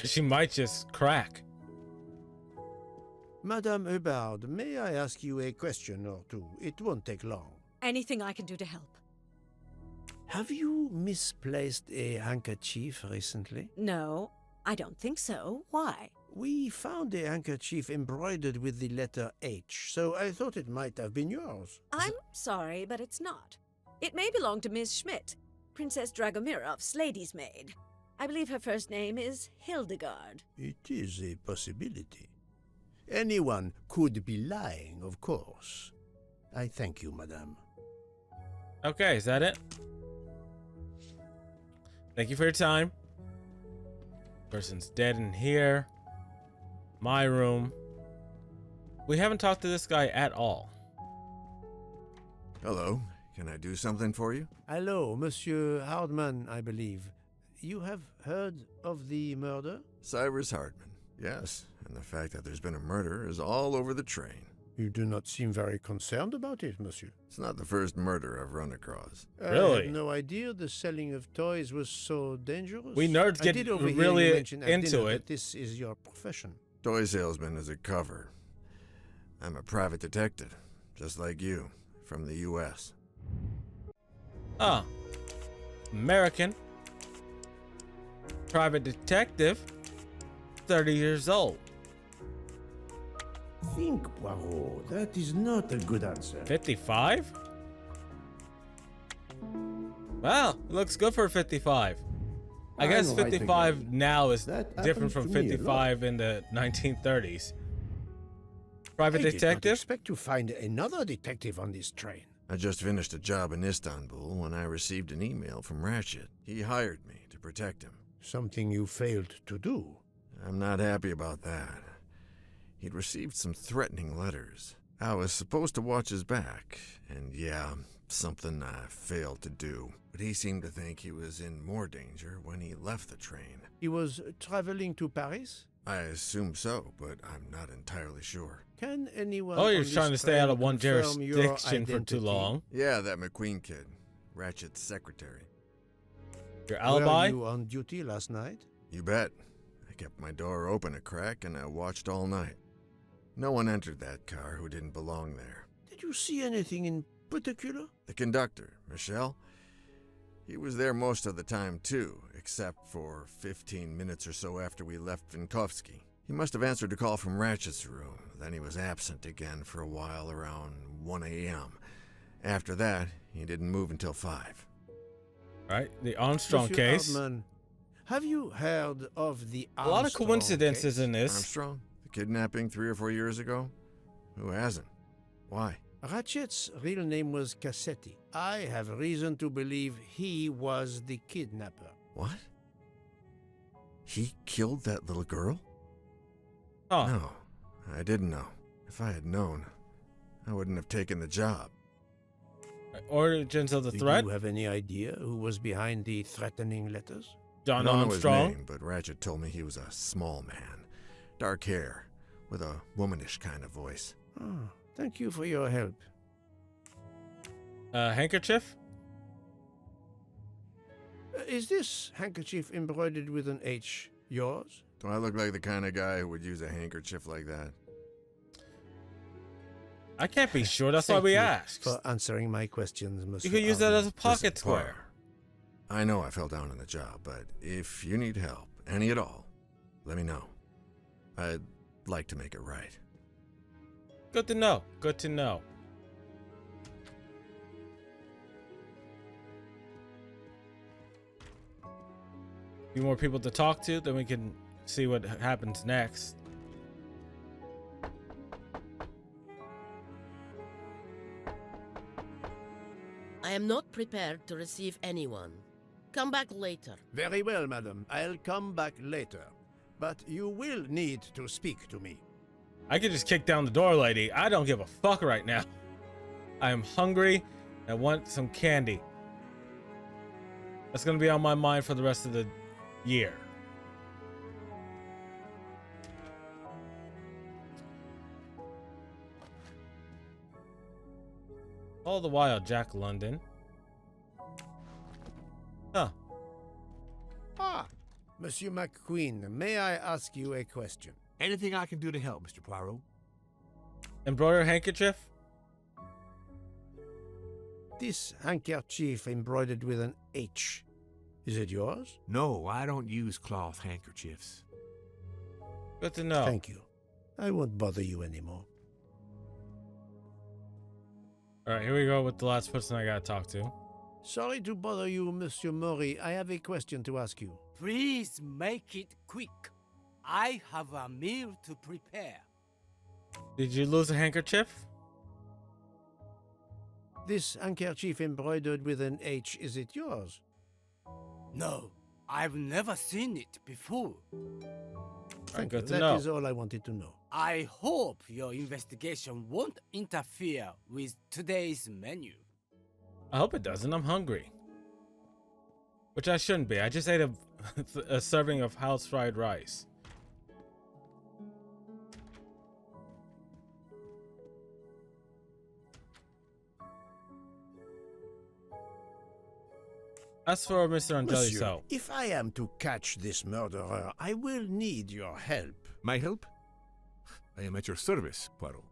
[SPEAKER 2] She might just crack.
[SPEAKER 8] Madame Hubbard, may I ask you a question or two? It won't take long.
[SPEAKER 16] Anything I can do to help.
[SPEAKER 8] Have you misplaced a handkerchief recently?
[SPEAKER 16] No, I don't think so. Why?
[SPEAKER 8] We found a handkerchief embroidered with the letter H, so I thought it might have been yours.
[SPEAKER 16] I'm sorry, but it's not. It may belong to Miss Schmidt, Princess Dragomirov's lady's maid. I believe her first name is Hildegard.
[SPEAKER 8] It is a possibility. Anyone could be lying, of course. I thank you, madame.
[SPEAKER 2] Okay, is that it? Thank you for your time. Person's dead in here. My room. We haven't talked to this guy at all.
[SPEAKER 7] Hello. Can I do something for you?
[SPEAKER 8] Hello, Monsieur Hardman, I believe. You have heard of the murder?
[SPEAKER 7] Cyrus Hardman, yes. And the fact that there's been a murder is all over the train.
[SPEAKER 8] You do not seem very concerned about it, monsieur.
[SPEAKER 7] It's not the first murder I've run across.
[SPEAKER 2] Really?
[SPEAKER 8] I had no idea the selling of toys was so dangerous.
[SPEAKER 2] We nerds get really into it.
[SPEAKER 8] This is your profession.
[SPEAKER 7] Toy salesman is a cover. I'm a private detective, just like you, from the U.S.
[SPEAKER 2] Ah. American. Private detective, 30 years old.
[SPEAKER 15] Think, Poirot. That is not a good answer.
[SPEAKER 2] 55? Well, it looks good for 55. I guess
[SPEAKER 15] I'm right
[SPEAKER 2] 55
[SPEAKER 15] again.
[SPEAKER 2] now is
[SPEAKER 15] That
[SPEAKER 2] different
[SPEAKER 15] happens
[SPEAKER 2] from
[SPEAKER 15] to me a lot.
[SPEAKER 2] 55 in the 1930s. Private
[SPEAKER 8] I did not
[SPEAKER 2] detective?
[SPEAKER 8] expect to find another detective on this train.
[SPEAKER 7] I just finished a job in Istanbul when I received an email from Rachet. He hired me to protect him.
[SPEAKER 8] Something you failed to do.
[SPEAKER 7] I'm not happy about that. He'd received some threatening letters. I was supposed to watch his back, and yeah, something I failed to do. But he seemed to think he was in more danger when he left the train.
[SPEAKER 8] He was traveling to Paris?
[SPEAKER 7] I assume so, but I'm not entirely sure.
[SPEAKER 8] Can anyone
[SPEAKER 2] Oh, you're
[SPEAKER 8] on this
[SPEAKER 2] trying to stay out of
[SPEAKER 8] train
[SPEAKER 2] one
[SPEAKER 8] confirm your
[SPEAKER 2] jurisdiction for too
[SPEAKER 8] identity?
[SPEAKER 2] long.
[SPEAKER 7] Yeah, that McQueen kid. Ratchet's secretary.
[SPEAKER 2] Your alibi?
[SPEAKER 8] Were you on duty last night?
[SPEAKER 7] You bet. I kept my door open a crack and I watched all night. No one entered that car who didn't belong there.
[SPEAKER 8] Did you see anything in particular?
[SPEAKER 7] The conductor, Michel, he was there most of the time too, except for 15 minutes or so after we left Vinkovsky. He must have answered a call from Ratchet's room, then he was absent again for a while around 1 a.m. After that, he didn't move until 5.
[SPEAKER 2] Right, the Armstrong
[SPEAKER 8] Monsieur
[SPEAKER 2] case.
[SPEAKER 8] Altman, have you heard of the
[SPEAKER 2] A lot of
[SPEAKER 8] Armstrong
[SPEAKER 2] coincidences
[SPEAKER 8] case?
[SPEAKER 2] in this.
[SPEAKER 7] Armstrong? The kidnapping 3 or 4 years ago? Who hasn't? Why?
[SPEAKER 8] Ratchet's real name was Cassetti. I have reason to believe he was the kidnapper.
[SPEAKER 7] What? He killed that little girl?
[SPEAKER 2] Oh.
[SPEAKER 7] No, I didn't know. If I had known, I wouldn't have taken the job.
[SPEAKER 2] Origins of the
[SPEAKER 8] Do
[SPEAKER 2] threat?
[SPEAKER 8] you have any idea who was behind the threatening letters?
[SPEAKER 2] John
[SPEAKER 7] I don't
[SPEAKER 2] Armstrong?
[SPEAKER 7] know his name, but Ratchet told me he was a small man. Dark hair, with a womanish kind of voice.
[SPEAKER 8] Oh, thank you for your help.
[SPEAKER 2] Handkerchief?
[SPEAKER 8] Is this handkerchief embroidered with an H yours?
[SPEAKER 7] Do I look like the kind of guy who would use a handkerchief like that?
[SPEAKER 2] I can't be sure. That's why
[SPEAKER 8] Thank
[SPEAKER 2] we
[SPEAKER 8] you
[SPEAKER 2] asked.
[SPEAKER 8] for answering my questions, Monsieur.
[SPEAKER 2] You could use that
[SPEAKER 8] Altman.
[SPEAKER 2] as a pocket
[SPEAKER 7] Listen,
[SPEAKER 2] square.
[SPEAKER 7] Poirot, I know I fell down on the job, but if you need help, any at all, let me know. I'd like to make it right.
[SPEAKER 2] Good to know. Good to know. Few more people to talk to, then we can see what happens next.
[SPEAKER 17] I am not prepared to receive anyone. Come back later.
[SPEAKER 8] Very well, madam. I'll come back later. But you will need to speak to me.
[SPEAKER 2] I could just kick down the door, lady. I don't give a fuck right now. I am hungry and I want some candy. That's gonna be on my mind for the rest of the year. All the while, Jack London. Huh.
[SPEAKER 8] Ah, Monsieur McQueen, may I ask you a question?
[SPEAKER 12] Anything I can do to help, Mr. Poirot?
[SPEAKER 2] Embroidered handkerchief?
[SPEAKER 8] This handkerchief embroidered with an H. Is it yours?
[SPEAKER 12] No, I don't use cloth handkerchiefs.
[SPEAKER 2] Good to know.
[SPEAKER 8] Thank you. I won't bother you anymore.
[SPEAKER 2] Alright, here we go with the last person I gotta talk to.
[SPEAKER 8] Sorry to bother you, Monsieur Maury. I have a question to ask you.
[SPEAKER 18] Please make it quick. I have a meal to prepare.
[SPEAKER 2] Did you lose a handkerchief?
[SPEAKER 8] This handkerchief embroidered with an H, is it yours?
[SPEAKER 18] No, I've never seen it before.
[SPEAKER 8] Thank
[SPEAKER 2] good
[SPEAKER 8] you.
[SPEAKER 2] to
[SPEAKER 8] That
[SPEAKER 2] know.
[SPEAKER 8] is all I wanted to know.
[SPEAKER 18] I hope your investigation won't interfere with today's menu.
[SPEAKER 2] I hope it doesn't. I'm hungry. Which I shouldn't be. I just ate a serving of house fried rice. As for Mr. Angeli,
[SPEAKER 8] Monsieur,
[SPEAKER 2] so
[SPEAKER 8] if I am to catch this murderer, I will need your help.
[SPEAKER 12] My help? I am at your service, Poirot.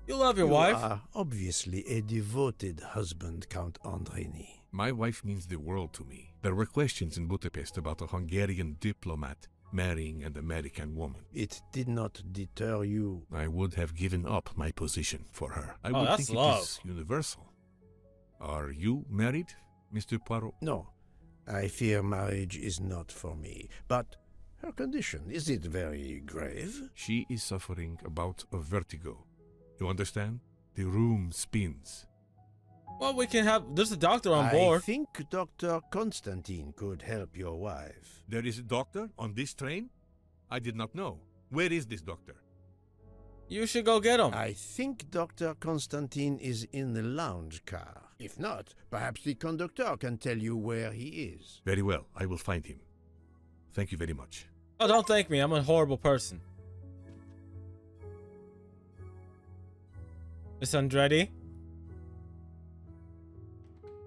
[SPEAKER 2] You love your
[SPEAKER 8] You
[SPEAKER 2] wife.
[SPEAKER 8] are obviously a devoted husband, Count Andreni.
[SPEAKER 12] My wife means the world to me. There were questions in Budapest about a Hungarian diplomat marrying an American woman.
[SPEAKER 8] It did not deter you.
[SPEAKER 12] I would have given up my position for her. I
[SPEAKER 2] Oh,
[SPEAKER 12] would
[SPEAKER 2] that's
[SPEAKER 12] think
[SPEAKER 2] love.
[SPEAKER 12] it is universal. Are you married, Mr. Poirot?
[SPEAKER 8] No, I fear marriage is not for me. But her condition, is it very grave?
[SPEAKER 12] She is suffering about a vertigo. You understand? The room spins.
[SPEAKER 2] Well, we can have. There's a doctor on
[SPEAKER 8] I
[SPEAKER 2] board.
[SPEAKER 8] think Dr. Constantine could help your wife.
[SPEAKER 12] There is a doctor on this train? I did not know. Where is this doctor?
[SPEAKER 2] You should go get him.
[SPEAKER 8] I think Dr. Constantine is in the lounge car. If not, perhaps the conductor can tell you where he is.
[SPEAKER 12] Very well, I will find him. Thank you very much.
[SPEAKER 2] Oh, don't thank me. I'm a horrible person. Miss Andretti?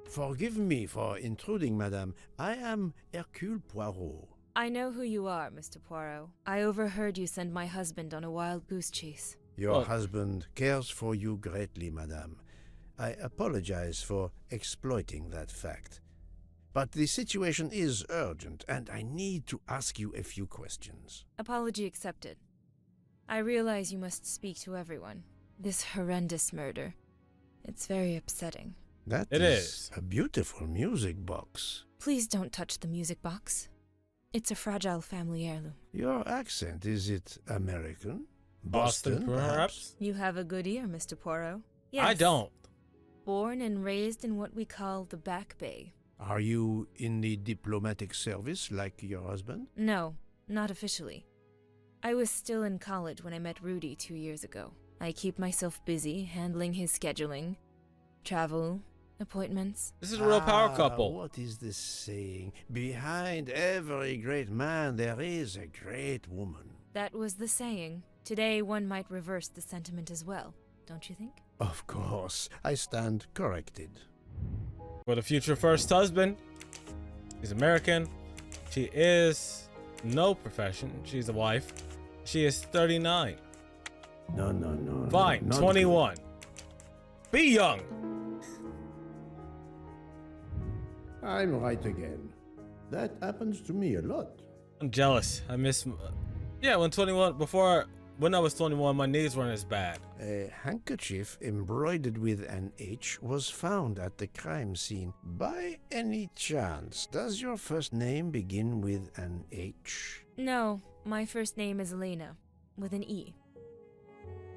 [SPEAKER 8] Forgive me for intruding, madame. I am Hercule Poirot.
[SPEAKER 4] I know who you are, Mr. Poirot. I overheard you send my husband on a wild goose chase.
[SPEAKER 8] Your husband cares for you greatly, madame. I apologize for exploiting that fact. But the situation is urgent, and I need to ask you a few questions.
[SPEAKER 4] Apology accepted. I realize you must speak to everyone. This horrendous murder. It's very upsetting.
[SPEAKER 8] It is a beautiful music box.
[SPEAKER 4] Please don't touch the music box. It's a fragile family heirloom.
[SPEAKER 8] Your accent, is it American?
[SPEAKER 2] Boston, perhaps?
[SPEAKER 4] You have a good ear, Mr. Poirot. Yes.
[SPEAKER 2] I don't.
[SPEAKER 4] Born and raised in what we call the Back Bay.
[SPEAKER 8] Are you in the diplomatic service like your husband?
[SPEAKER 4] No, not officially. I was still in college when I met Rudy 2 years ago. I keep myself busy handling his scheduling, travel, appointments.
[SPEAKER 2] This is a real power couple.
[SPEAKER 8] What is this saying? Behind every great man there is a great woman.
[SPEAKER 4] That was the saying. Today one might reverse the sentiment as well, don't you think?
[SPEAKER 8] Of course, I stand corrected.
[SPEAKER 2] For the future first husband. He's American. She is no profession. She's a wife. She is 39.
[SPEAKER 8] No.
[SPEAKER 2] Fine, 21. Be young.
[SPEAKER 8] I'm right again. That happens to me a lot.
[SPEAKER 2] I'm jealous. I miss. Yeah, when I was 21, my knees weren't as bad.
[SPEAKER 8] A handkerchief embroidered with an H was found at the crime scene. By any chance, does your first name begin with an H?
[SPEAKER 4] No, my first name is Elena, with an E.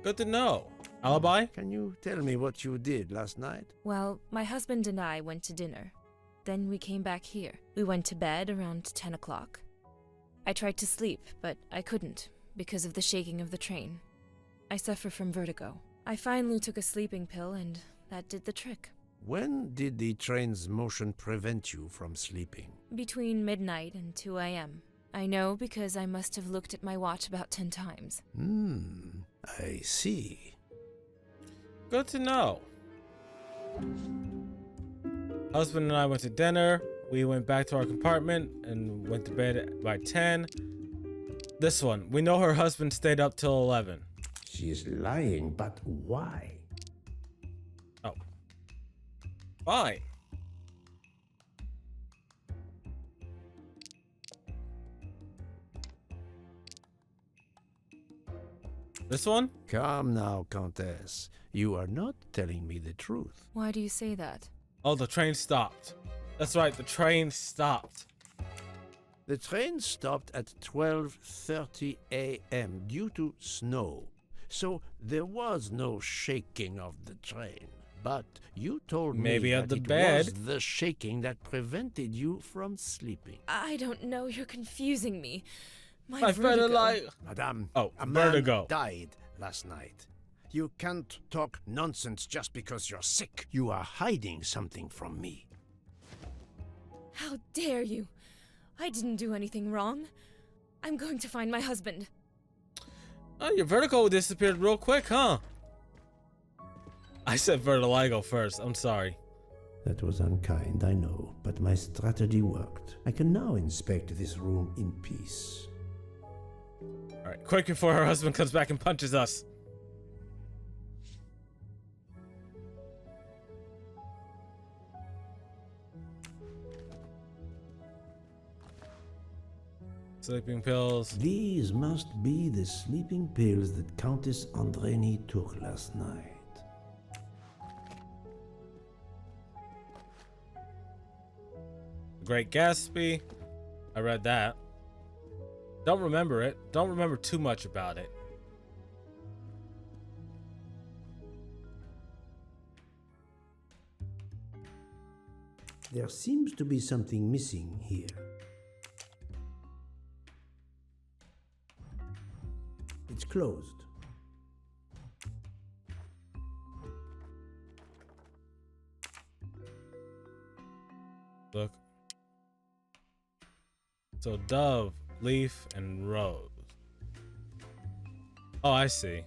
[SPEAKER 2] Good to know. Alibi?
[SPEAKER 8] Can you tell me what you did last night?
[SPEAKER 4] Well, my husband and I went to dinner. Then we came back here. We went to bed around 10 o'clock. I tried to sleep, but I couldn't, because of the shaking of the train. I suffer from vertigo. I finally took a sleeping pill, and that did the trick.
[SPEAKER 8] When did the train's motion prevent you from sleeping?
[SPEAKER 4] Between midnight and 2 a.m. I know because I must have looked at my watch about 10 times.
[SPEAKER 8] I see.
[SPEAKER 2] Good to know. Husband and I went to dinner. We went back to our compartment and went to bed by 10. This one. We know her husband stayed up till 11.
[SPEAKER 15] She is lying, but why?
[SPEAKER 2] Oh. Fine. This one?
[SPEAKER 8] Calm now, Countess. You are not telling me the truth.
[SPEAKER 4] Why do you say that?
[SPEAKER 2] Oh, the train stopped. That's right, the train stopped.
[SPEAKER 8] The train stopped at 12:30 a.m. due to snow. So there was no shaking of the train. But you told
[SPEAKER 2] Maybe
[SPEAKER 8] me
[SPEAKER 2] of
[SPEAKER 8] that
[SPEAKER 2] the
[SPEAKER 8] it
[SPEAKER 2] bed.
[SPEAKER 8] was the shaking that prevented you from sleeping.
[SPEAKER 4] I don't know, you're confusing me.
[SPEAKER 2] My friend like
[SPEAKER 8] Madame,
[SPEAKER 2] oh,
[SPEAKER 8] a
[SPEAKER 2] vertigo.
[SPEAKER 8] man died last night. You can't talk nonsense just because you're sick. You are hiding something from me.
[SPEAKER 4] How dare you? I didn't do anything wrong. I'm going to find my husband.
[SPEAKER 2] Oh, your vertigo disappeared real quick, huh? I said vertigo first. I'm sorry.
[SPEAKER 15] That was unkind, I know, but my strategy worked. I can now inspect this room in peace.
[SPEAKER 2] All right, quick before her husband comes back and punches us. Sleeping pills.
[SPEAKER 15] These must be the sleeping pills that Countess Andreni took last night.
[SPEAKER 2] Great Gatsby. I read that. Don't remember it. Don't remember too much about it.
[SPEAKER 15] There seems to be something missing here. It's closed.
[SPEAKER 2] Look. So dove, leaf, and rose. Oh, I see.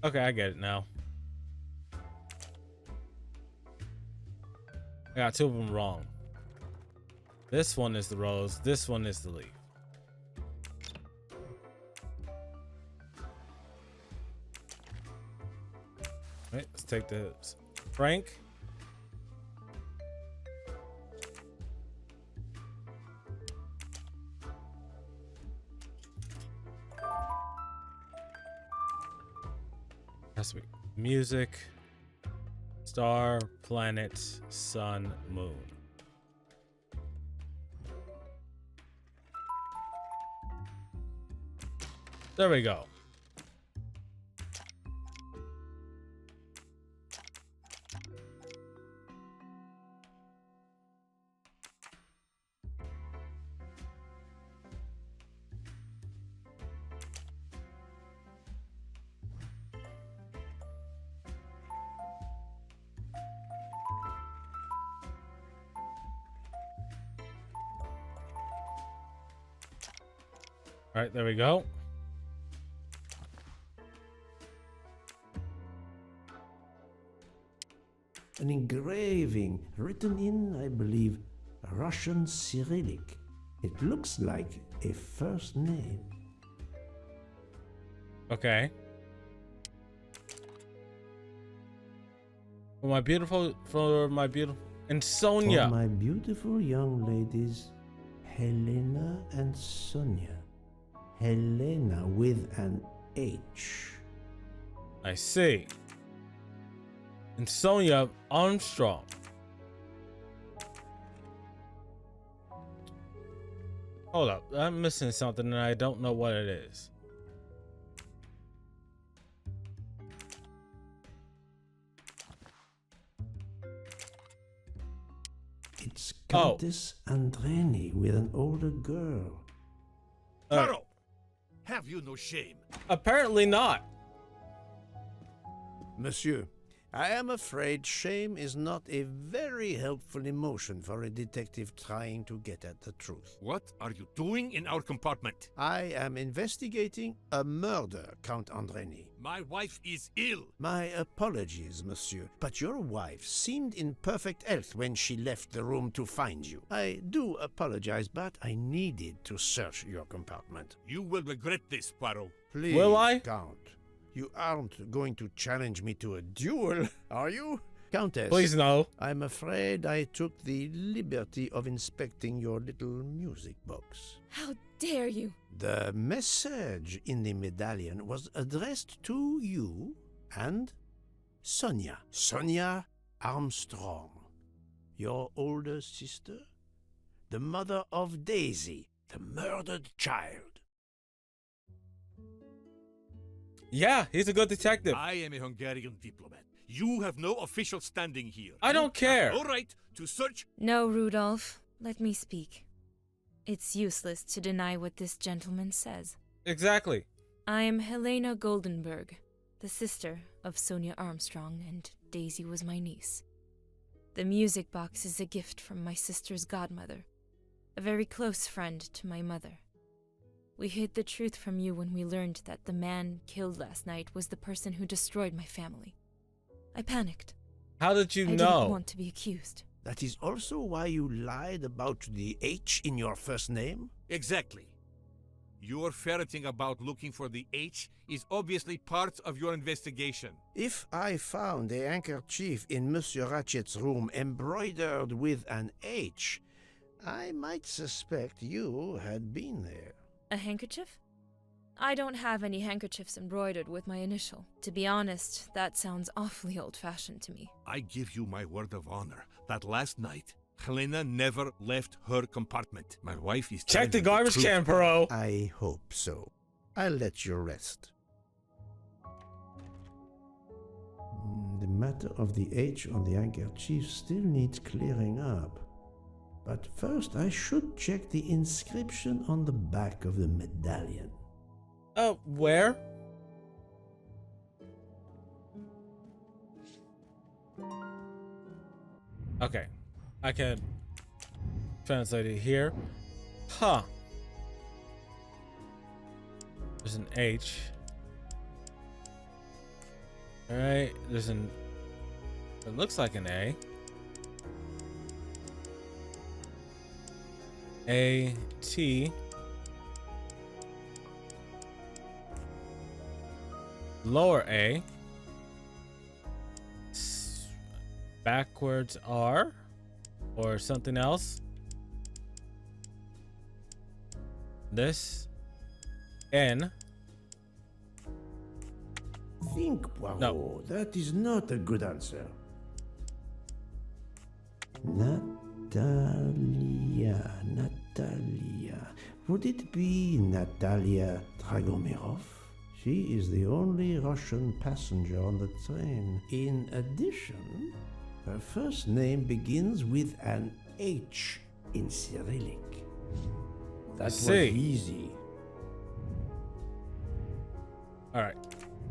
[SPEAKER 2] Okay, I get it now. I got two of them wrong. This one is the rose, this one is the leaf. Alright, let's take this. Frank. Has to be music, star, planet, sun, moon. There we go. All right, there we go.
[SPEAKER 15] An engraving written in, I believe, Russian Cyrillic. It looks like a first name.
[SPEAKER 2] Okay. For my beautiful, and Sonia.
[SPEAKER 15] For my beautiful young ladies, Helena and Sonia. Helena with an H.
[SPEAKER 2] I see. And Sonia Armstrong. Hold up, I'm missing something and I don't know what it is.
[SPEAKER 15] It's Countess Andreni with an older girl.
[SPEAKER 14] Poirot, have you no shame?
[SPEAKER 2] Apparently not.
[SPEAKER 8] Monsieur, I am afraid shame is not a very helpful emotion for a detective trying to get at the truth.
[SPEAKER 14] What are you doing in our compartment?
[SPEAKER 8] I am investigating a murder, Count Andreni.
[SPEAKER 14] My wife is ill.
[SPEAKER 8] My apologies, monsieur, but your wife seemed in perfect health when she left the room to find you. I do apologize, but I needed to search your compartment.
[SPEAKER 14] You will regret this, Poirot.
[SPEAKER 8] Please,
[SPEAKER 2] will I?
[SPEAKER 8] Count. You aren't going to challenge me to a duel, are you? Countess.
[SPEAKER 2] Please no.
[SPEAKER 8] I'm afraid I took the liberty of inspecting your little music box.
[SPEAKER 19] How dare you?
[SPEAKER 8] The message in the medallion was addressed to you and Sonia. Sonia Armstrong. Your older sister? The mother of Daisy, the murdered child.
[SPEAKER 2] Yeah, he's a good detective.
[SPEAKER 14] I am a Hungarian diplomat. You have no official standing here.
[SPEAKER 2] I don't care.
[SPEAKER 14] No right to search.
[SPEAKER 19] No, Rudolph. Let me speak. It's useless to deny what this gentleman says.
[SPEAKER 2] Exactly.
[SPEAKER 19] I am Helena Goldenberg, the sister of Sonia Armstrong, and Daisy was my niece. The music box is a gift from my sister's godmother, a very close friend to my mother. We hid the truth from you when we learned that the man killed last night was the person who destroyed my family. I panicked.
[SPEAKER 2] How did you
[SPEAKER 19] I
[SPEAKER 2] know?
[SPEAKER 19] didn't want to be accused.
[SPEAKER 8] That is also why you lied about the H in your first name?
[SPEAKER 14] Exactly. Your ferreting about looking for the H is obviously part of your investigation.
[SPEAKER 8] If I found a handkerchief in Monsieur Rachet's room embroidered with an H, I might suspect you had been there.
[SPEAKER 19] A handkerchief? I don't have any handkerchiefs embroidered with my initial. To be honest, that sounds awfully old-fashioned to me.
[SPEAKER 12] I give you my word of honor that last night, Helena never left her compartment. My wife is
[SPEAKER 2] Check the
[SPEAKER 12] telling
[SPEAKER 2] garbage
[SPEAKER 12] truth.
[SPEAKER 2] can, Poirot.
[SPEAKER 8] I hope so. I'll let you rest. The matter of the H on the handkerchief still needs clearing up. But first I should check the inscription on the back of the medallion.
[SPEAKER 2] Where? Okay. I can translate it here. Huh. There's an H. Alright, there's an... It looks like an A. A, T. Lower A. Backwards R. Or something else. This. N.
[SPEAKER 8] Think, Poirot.
[SPEAKER 2] No.
[SPEAKER 8] That is not a good answer. Natalia. Would it be Natalia Dragomirov? She is the only Russian passenger on the train. In addition, her first name begins with an H in Cyrillic. That was easy.
[SPEAKER 2] Alright.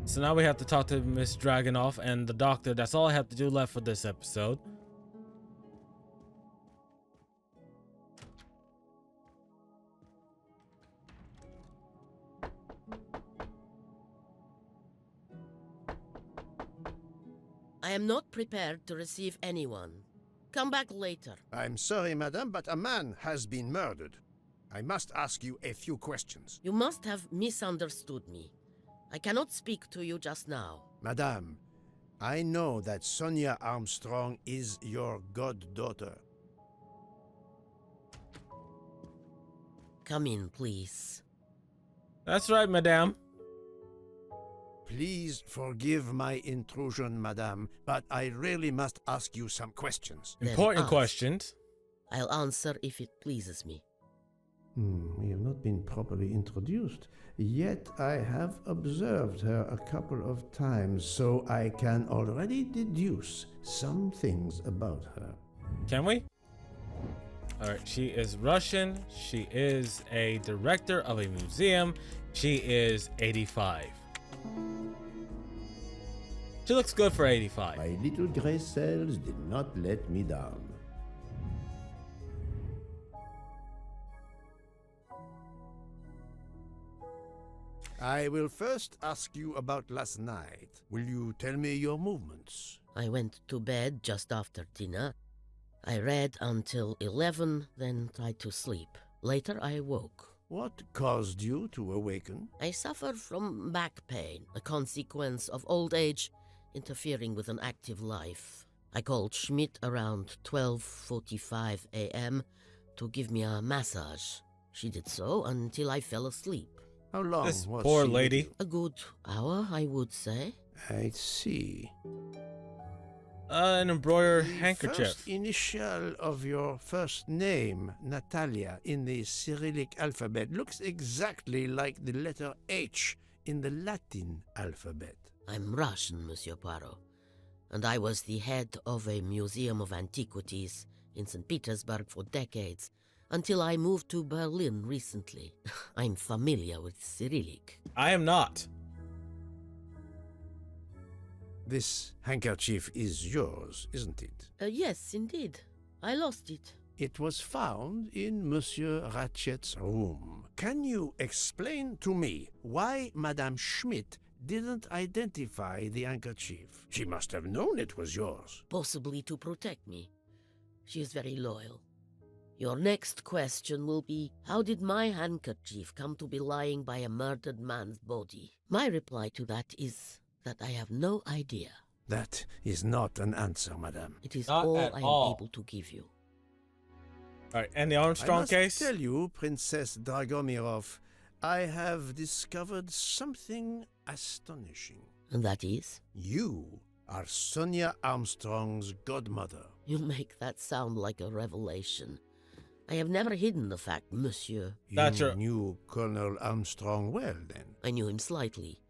[SPEAKER 2] So now we have to talk to Miss Dragonoff and the doctor. That's all I have to do left for this episode.
[SPEAKER 17] I am not prepared to receive anyone. Come back later.
[SPEAKER 8] I'm sorry, madame, but a man has been murdered. I must ask you a few questions.
[SPEAKER 17] You must have misunderstood me. I cannot speak to you just now.
[SPEAKER 8] Madame, I know that Sonia Armstrong is your goddaughter.
[SPEAKER 17] Come in, please.
[SPEAKER 2] That's right, madame.
[SPEAKER 8] Please forgive my intrusion, madame, but I really must ask you some questions.
[SPEAKER 2] Important questions.
[SPEAKER 17] I'll answer if it pleases me.
[SPEAKER 8] We have not been properly introduced, yet I have observed her a couple of times, so I can already deduce some things about her.
[SPEAKER 2] Can we? Alright, she is Russian. She is a director of a museum. She is 85. She looks good for 85.
[SPEAKER 8] My little gray cells did not let me down. I will first ask you about last night. Will you tell me your movements?
[SPEAKER 17] I went to bed just after dinner. I read until 11, then tried to sleep. Later I woke.
[SPEAKER 8] What caused you to awaken?
[SPEAKER 17] I suffer from back pain, a consequence of old age interfering with an active life. I called Schmidt around 12:45 a.m. to give me a massage. She did so until I fell asleep.
[SPEAKER 8] How long
[SPEAKER 2] This
[SPEAKER 8] was
[SPEAKER 2] poor
[SPEAKER 8] she
[SPEAKER 2] lady.
[SPEAKER 8] with you?
[SPEAKER 17] A good hour, I would say.
[SPEAKER 8] I see.
[SPEAKER 2] An embroidered
[SPEAKER 8] The
[SPEAKER 2] handkerchief.
[SPEAKER 8] first initial of your first name, Natalia, in the Cyrillic alphabet looks exactly like the letter H in the Latin alphabet.
[SPEAKER 17] I'm Russian, Monsieur Poirot, and I was the head of a museum of antiquities in St. Petersburg for decades, until I moved to Berlin recently. I'm familiar with Cyrillic.
[SPEAKER 2] I am not.
[SPEAKER 8] This handkerchief is yours, isn't it?
[SPEAKER 17] Yes, indeed. I lost it.
[SPEAKER 8] It was found in Monsieur Rachet's room. Can you explain to me why Madame Schmidt didn't identify the handkerchief? She must have known it was yours.
[SPEAKER 17] Possibly to protect me. She is very loyal. Your next question will be, how did my handkerchief come to be lying by a murdered man's body? My reply to that is that I have no idea.
[SPEAKER 8] That is not an answer, madame.
[SPEAKER 17] It is
[SPEAKER 2] Not
[SPEAKER 17] all
[SPEAKER 2] at
[SPEAKER 17] I am
[SPEAKER 2] all.
[SPEAKER 17] able to give you.
[SPEAKER 2] All right, and the Armstrong
[SPEAKER 8] I must
[SPEAKER 2] case?
[SPEAKER 8] tell you, Princess Dragomirov, I have discovered something astonishing.
[SPEAKER 17] And that is?
[SPEAKER 8] You are Sonia Armstrong's godmother.
[SPEAKER 17] You make that sound like a revelation. I have never hidden the fact, monsieur.
[SPEAKER 8] You knew Colonel Armstrong well, then?
[SPEAKER 17] I knew him slightly,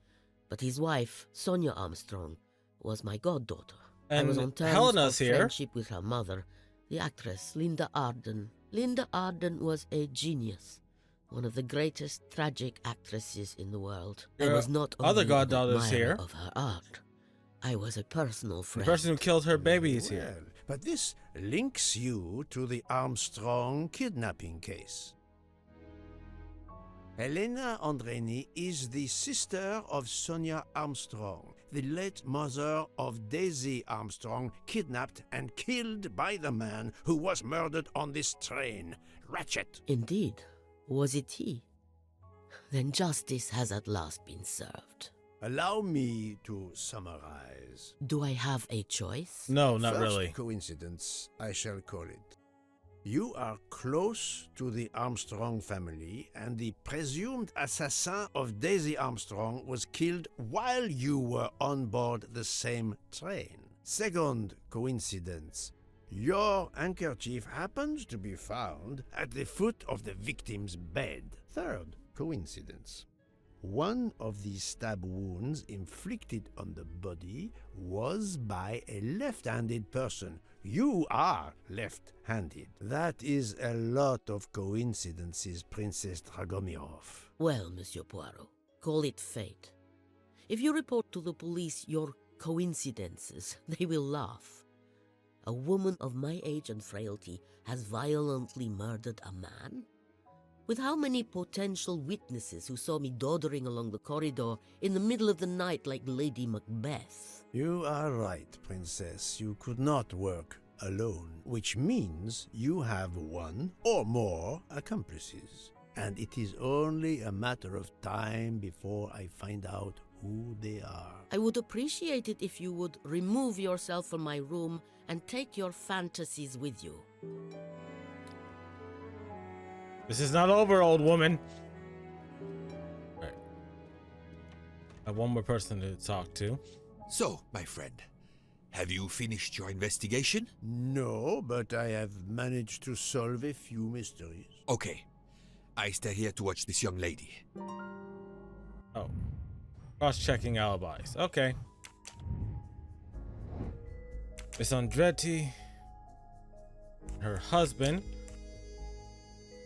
[SPEAKER 17] but his wife, Sonia Armstrong, was my goddaughter. I was on terms
[SPEAKER 2] Helena's
[SPEAKER 17] of
[SPEAKER 2] here.
[SPEAKER 17] friendship with her mother, the actress Linda Arden. Linda Arden was a genius, one of the greatest tragic actresses in the world. I was not
[SPEAKER 2] other
[SPEAKER 17] only
[SPEAKER 2] goddaughter's
[SPEAKER 17] an admirer
[SPEAKER 2] here.
[SPEAKER 17] of her art. I was a personal friend.
[SPEAKER 2] The person who killed her baby is here.
[SPEAKER 8] Well, but this links you to the Armstrong kidnapping case. Helena Andreni is the sister of Sonia Armstrong, the late mother of Daisy Armstrong, kidnapped and killed by the man who was murdered on this train, Rachet.
[SPEAKER 17] Indeed. Was it he? Then justice has at last been served.
[SPEAKER 8] Allow me to summarize.
[SPEAKER 17] Do I have a choice?
[SPEAKER 2] No, not
[SPEAKER 8] First
[SPEAKER 2] really.
[SPEAKER 8] Coincidence, I shall call it. You are close to the Armstrong family, and the presumed assassin of Daisy Armstrong was killed while you were on board the same train. Second coincidence, your handkerchief happens to be found at the foot of the victim's bed. Third coincidence, one of the stab wounds inflicted on the body was by a left-handed person. You are left-handed. That is a lot of coincidences, Princess Dragomirov.
[SPEAKER 17] Well, Monsieur Poirot, call it fate. If you report to the police your coincidences, they will laugh. A woman of my age and frailty has violently murdered a man? With how many potential witnesses who saw me doddering along the corridor in the middle of the night like Lady Macbeth?
[SPEAKER 8] You are right, Princess. You could not work alone, which means you have one or more accomplices. And it is only a matter of time before I find out who they are.
[SPEAKER 17] I would appreciate it if you would remove yourself from my room and take your fantasies with you.
[SPEAKER 2] This is not over, old woman. All right. I have one more person to talk to.
[SPEAKER 9] So, my friend, have you finished your investigation?
[SPEAKER 8] No, but I have managed to solve a few mysteries.
[SPEAKER 9] Okay. I stay here to watch this young lady.
[SPEAKER 2] Oh. Cross-checking alibis. Okay. Miss Andretti, her husband,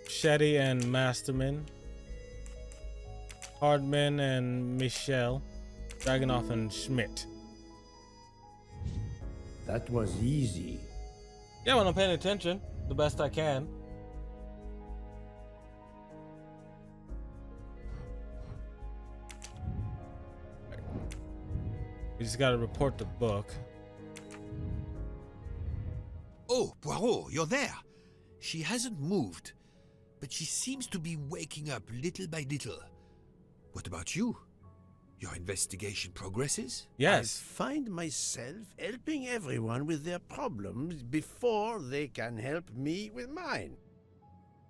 [SPEAKER 2] Shetty and Masterman, Hardman and Michelle, Dragonoff and Schmidt.
[SPEAKER 15] That was easy.
[SPEAKER 2] Yeah, when I'm paying attention, the best I can. We just gotta report the book.
[SPEAKER 9] Oh, Poirot, you're there. She hasn't moved, but she seems to be waking up little by little. What about you? Your investigation progresses?
[SPEAKER 2] Yes.
[SPEAKER 8] I find myself helping everyone with their problems before they can help me with mine.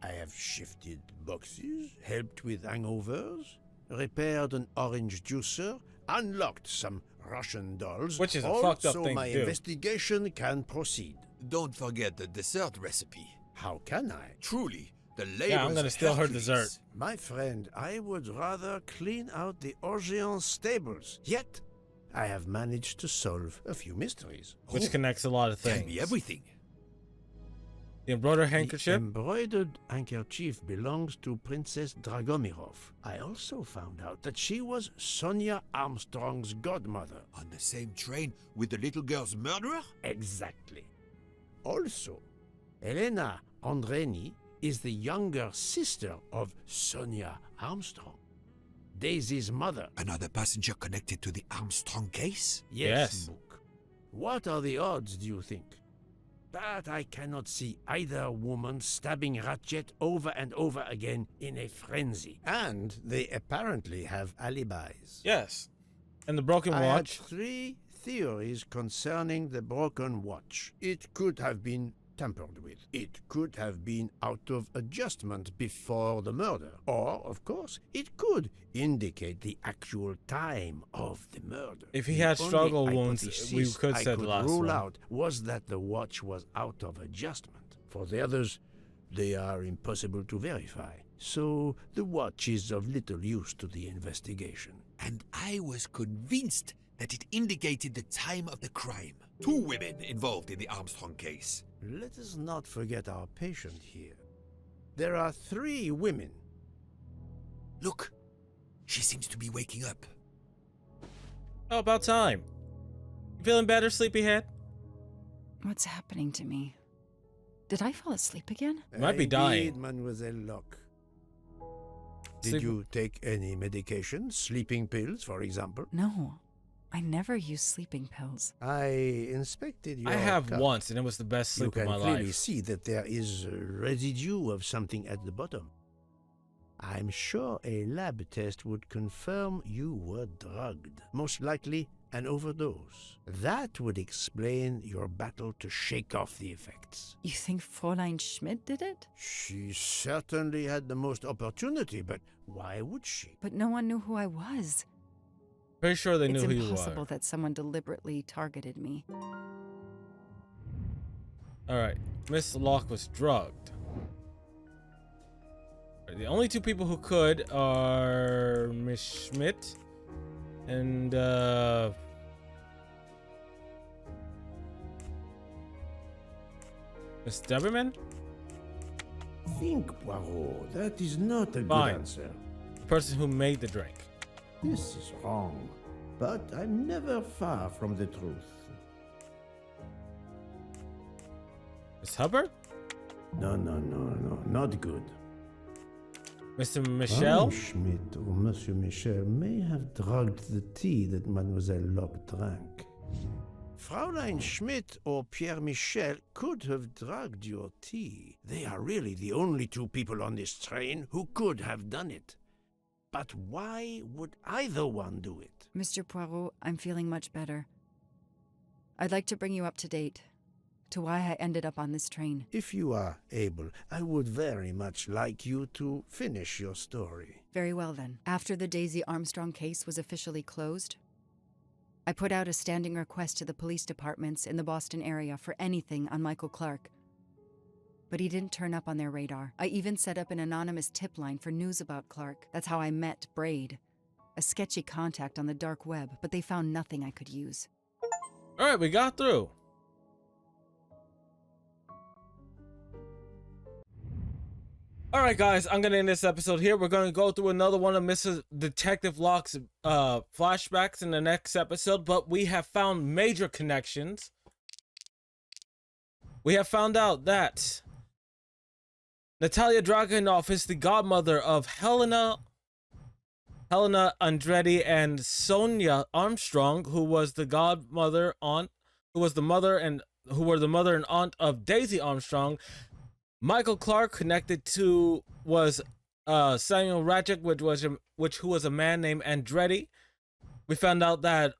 [SPEAKER 8] I have shifted boxes, helped with hangovers, repaired an orange juicer, unlocked some Russian dolls.
[SPEAKER 2] Which is a
[SPEAKER 8] all
[SPEAKER 2] fucked up
[SPEAKER 8] so
[SPEAKER 2] thing
[SPEAKER 8] my
[SPEAKER 2] to do.
[SPEAKER 8] investigation can proceed.
[SPEAKER 9] Don't forget the dessert recipe.
[SPEAKER 8] How can I?
[SPEAKER 9] Truly, the labels.
[SPEAKER 2] Yeah, I'm gonna steal her
[SPEAKER 9] Hercules.
[SPEAKER 2] dessert.
[SPEAKER 8] My friend, I would rather clean out the Orient stables. Yet, I have managed to solve a few mysteries.
[SPEAKER 2] Which connects a lot of
[SPEAKER 9] Tell
[SPEAKER 2] things.
[SPEAKER 9] me everything.
[SPEAKER 2] The embroidered
[SPEAKER 8] The
[SPEAKER 2] handkerchief?
[SPEAKER 8] embroidered handkerchief belongs to Princess Dragomirov. I also found out that she was Sonia Armstrong's godmother.
[SPEAKER 9] On the same train with the little girl's murderer?
[SPEAKER 8] Exactly. Also, Helena Andreni is the younger sister of Sonia Armstrong, Daisy's mother.
[SPEAKER 9] Another passenger connected to the Armstrong case?
[SPEAKER 2] Yes.
[SPEAKER 8] Book. What are the odds, do you think? But I cannot see either woman stabbing Rachet over and over again in a frenzy. And they apparently have alibis.
[SPEAKER 2] Yes. And the broken
[SPEAKER 8] I had
[SPEAKER 2] watch?
[SPEAKER 8] 3 theories concerning the broken watch. It could have been tampered with. It could have been out of adjustment before the murder. Or, of course, it could indicate the actual time of the murder.
[SPEAKER 2] If he had
[SPEAKER 8] The only
[SPEAKER 2] struggle wounds,
[SPEAKER 8] hypothesis
[SPEAKER 2] we could
[SPEAKER 8] I
[SPEAKER 2] say the
[SPEAKER 8] could
[SPEAKER 2] last
[SPEAKER 8] rule
[SPEAKER 2] one.
[SPEAKER 8] out was that the watch was out of adjustment. For the others, they are impossible to verify. So the watch is of little use to the investigation.
[SPEAKER 9] And I was convinced that it indicated the time of the crime. 2 women involved in the Armstrong case.
[SPEAKER 8] Let us not forget our patient here. There are 3 women.
[SPEAKER 9] Look, she seems to be waking up.
[SPEAKER 2] Oh, about time. You feeling better, sleepyhead?
[SPEAKER 1] What's happening to me? Did I fall asleep again?
[SPEAKER 2] You might be dying.
[SPEAKER 8] Indeed, Mademoiselle Locke. Did
[SPEAKER 2] Sleep-
[SPEAKER 8] you take any medication? Sleeping pills, for example?
[SPEAKER 1] No. I never use sleeping pills.
[SPEAKER 8] I inspected your
[SPEAKER 2] I have
[SPEAKER 8] cup.
[SPEAKER 2] once, and it was the best sleep
[SPEAKER 8] You
[SPEAKER 2] of
[SPEAKER 8] can
[SPEAKER 2] my
[SPEAKER 8] clearly
[SPEAKER 2] life.
[SPEAKER 8] see that there is a residue of something at the bottom. I'm sure a lab test would confirm you were drugged. Most likely an overdose. That would explain your battle to shake off the effects.
[SPEAKER 1] You think Fräulein Schmidt did it?
[SPEAKER 8] She certainly had the most opportunity, but why would she?
[SPEAKER 1] But no one knew who I was.
[SPEAKER 2] Pretty sure they knew
[SPEAKER 1] It's
[SPEAKER 2] who you
[SPEAKER 1] impossible
[SPEAKER 2] were.
[SPEAKER 1] that someone deliberately targeted me.
[SPEAKER 2] Alright, Miss Locke was drugged. The only 2 people who could are Miss Schmidt and Miss Deberman?
[SPEAKER 15] Think, Poirot. That is not a good
[SPEAKER 2] Fine.
[SPEAKER 15] answer.
[SPEAKER 2] The person who made the drink.
[SPEAKER 15] This is wrong. But I'm never far from the truth.
[SPEAKER 2] Miss Hubbard?
[SPEAKER 15] No, not good.
[SPEAKER 2] Mr. Michel?
[SPEAKER 15] Schmidt or Monsieur Michel may have drugged the tea that Mademoiselle Locke drank.
[SPEAKER 8] Fräulein Schmidt or Pierre Michel could have drugged your tea. They are really the only 2 people on this train who could have done it. But why would either one do it?
[SPEAKER 1] Mr. Poirot, I'm feeling much better. I'd like to bring you up to date to why I ended up on this train.
[SPEAKER 8] If you are able, I would very much like you to finish your story.
[SPEAKER 1] Very well then. After the Daisy Armstrong case was officially closed, I put out a standing request to the police departments in the Boston area for anything on Michael Clark. But he didn't turn up on their radar. I even set up an anonymous tip line for news about Clark. That's how I met Braid, a sketchy contact on the dark web, but they found nothing I could use.
[SPEAKER 2] Alright, we got through. Alright guys, I'm gonna end this episode here. We're gonna go through another one of Mrs. Detective Locke's flashbacks in the next episode, but we have found major connections. We have found out that Natalia Dragunov is the godmother of Helena Andretti and Sonia Armstrong, who was the godmother aunt, who were the mother and aunt of Daisy Armstrong. Michael Clark connected to was Samuel Rachet, who was a man named Andretti. We found out that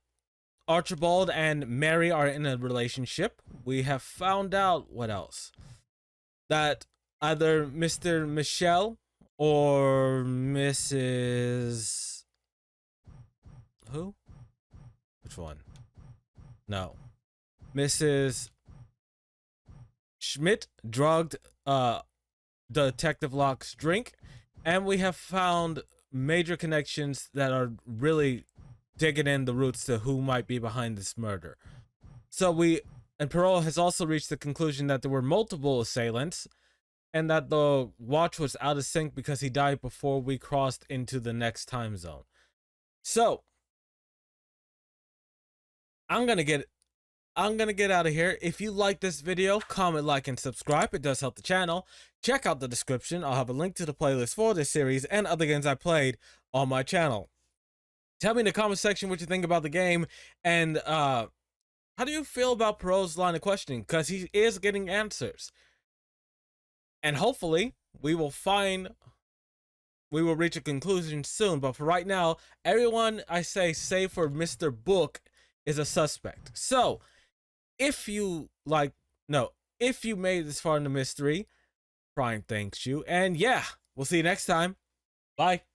[SPEAKER 2] Archibald and Mary are in a relationship. We have found out what else? That either Mr. Michel or Mrs. Who? Which one? No. Mrs. Schmidt drugged Detective Locke's drink, and we have found major connections that are really digging in the roots to who might be behind this murder. So Poirot has also reached the conclusion that there were multiple assailants, and that the watch was out of sync because he died before we crossed into the next time zone. So I'm gonna get out of here. If you like this video, comment, like, and subscribe. It does help the channel. Check out the description. I'll have a link to the playlist for this series and other games I played on my channel. Tell me in the comment section what you think about the game, and how do you feel about Poirot's line of questioning? Because he is getting answers. And hopefully, we will reach a conclusion soon. But for right now, everyone, I say, save for Mr. Book, is a suspect. So, if you like, no, If you made this far in the mystery, Prime thanks you. And yeah, we'll see you next time. Bye.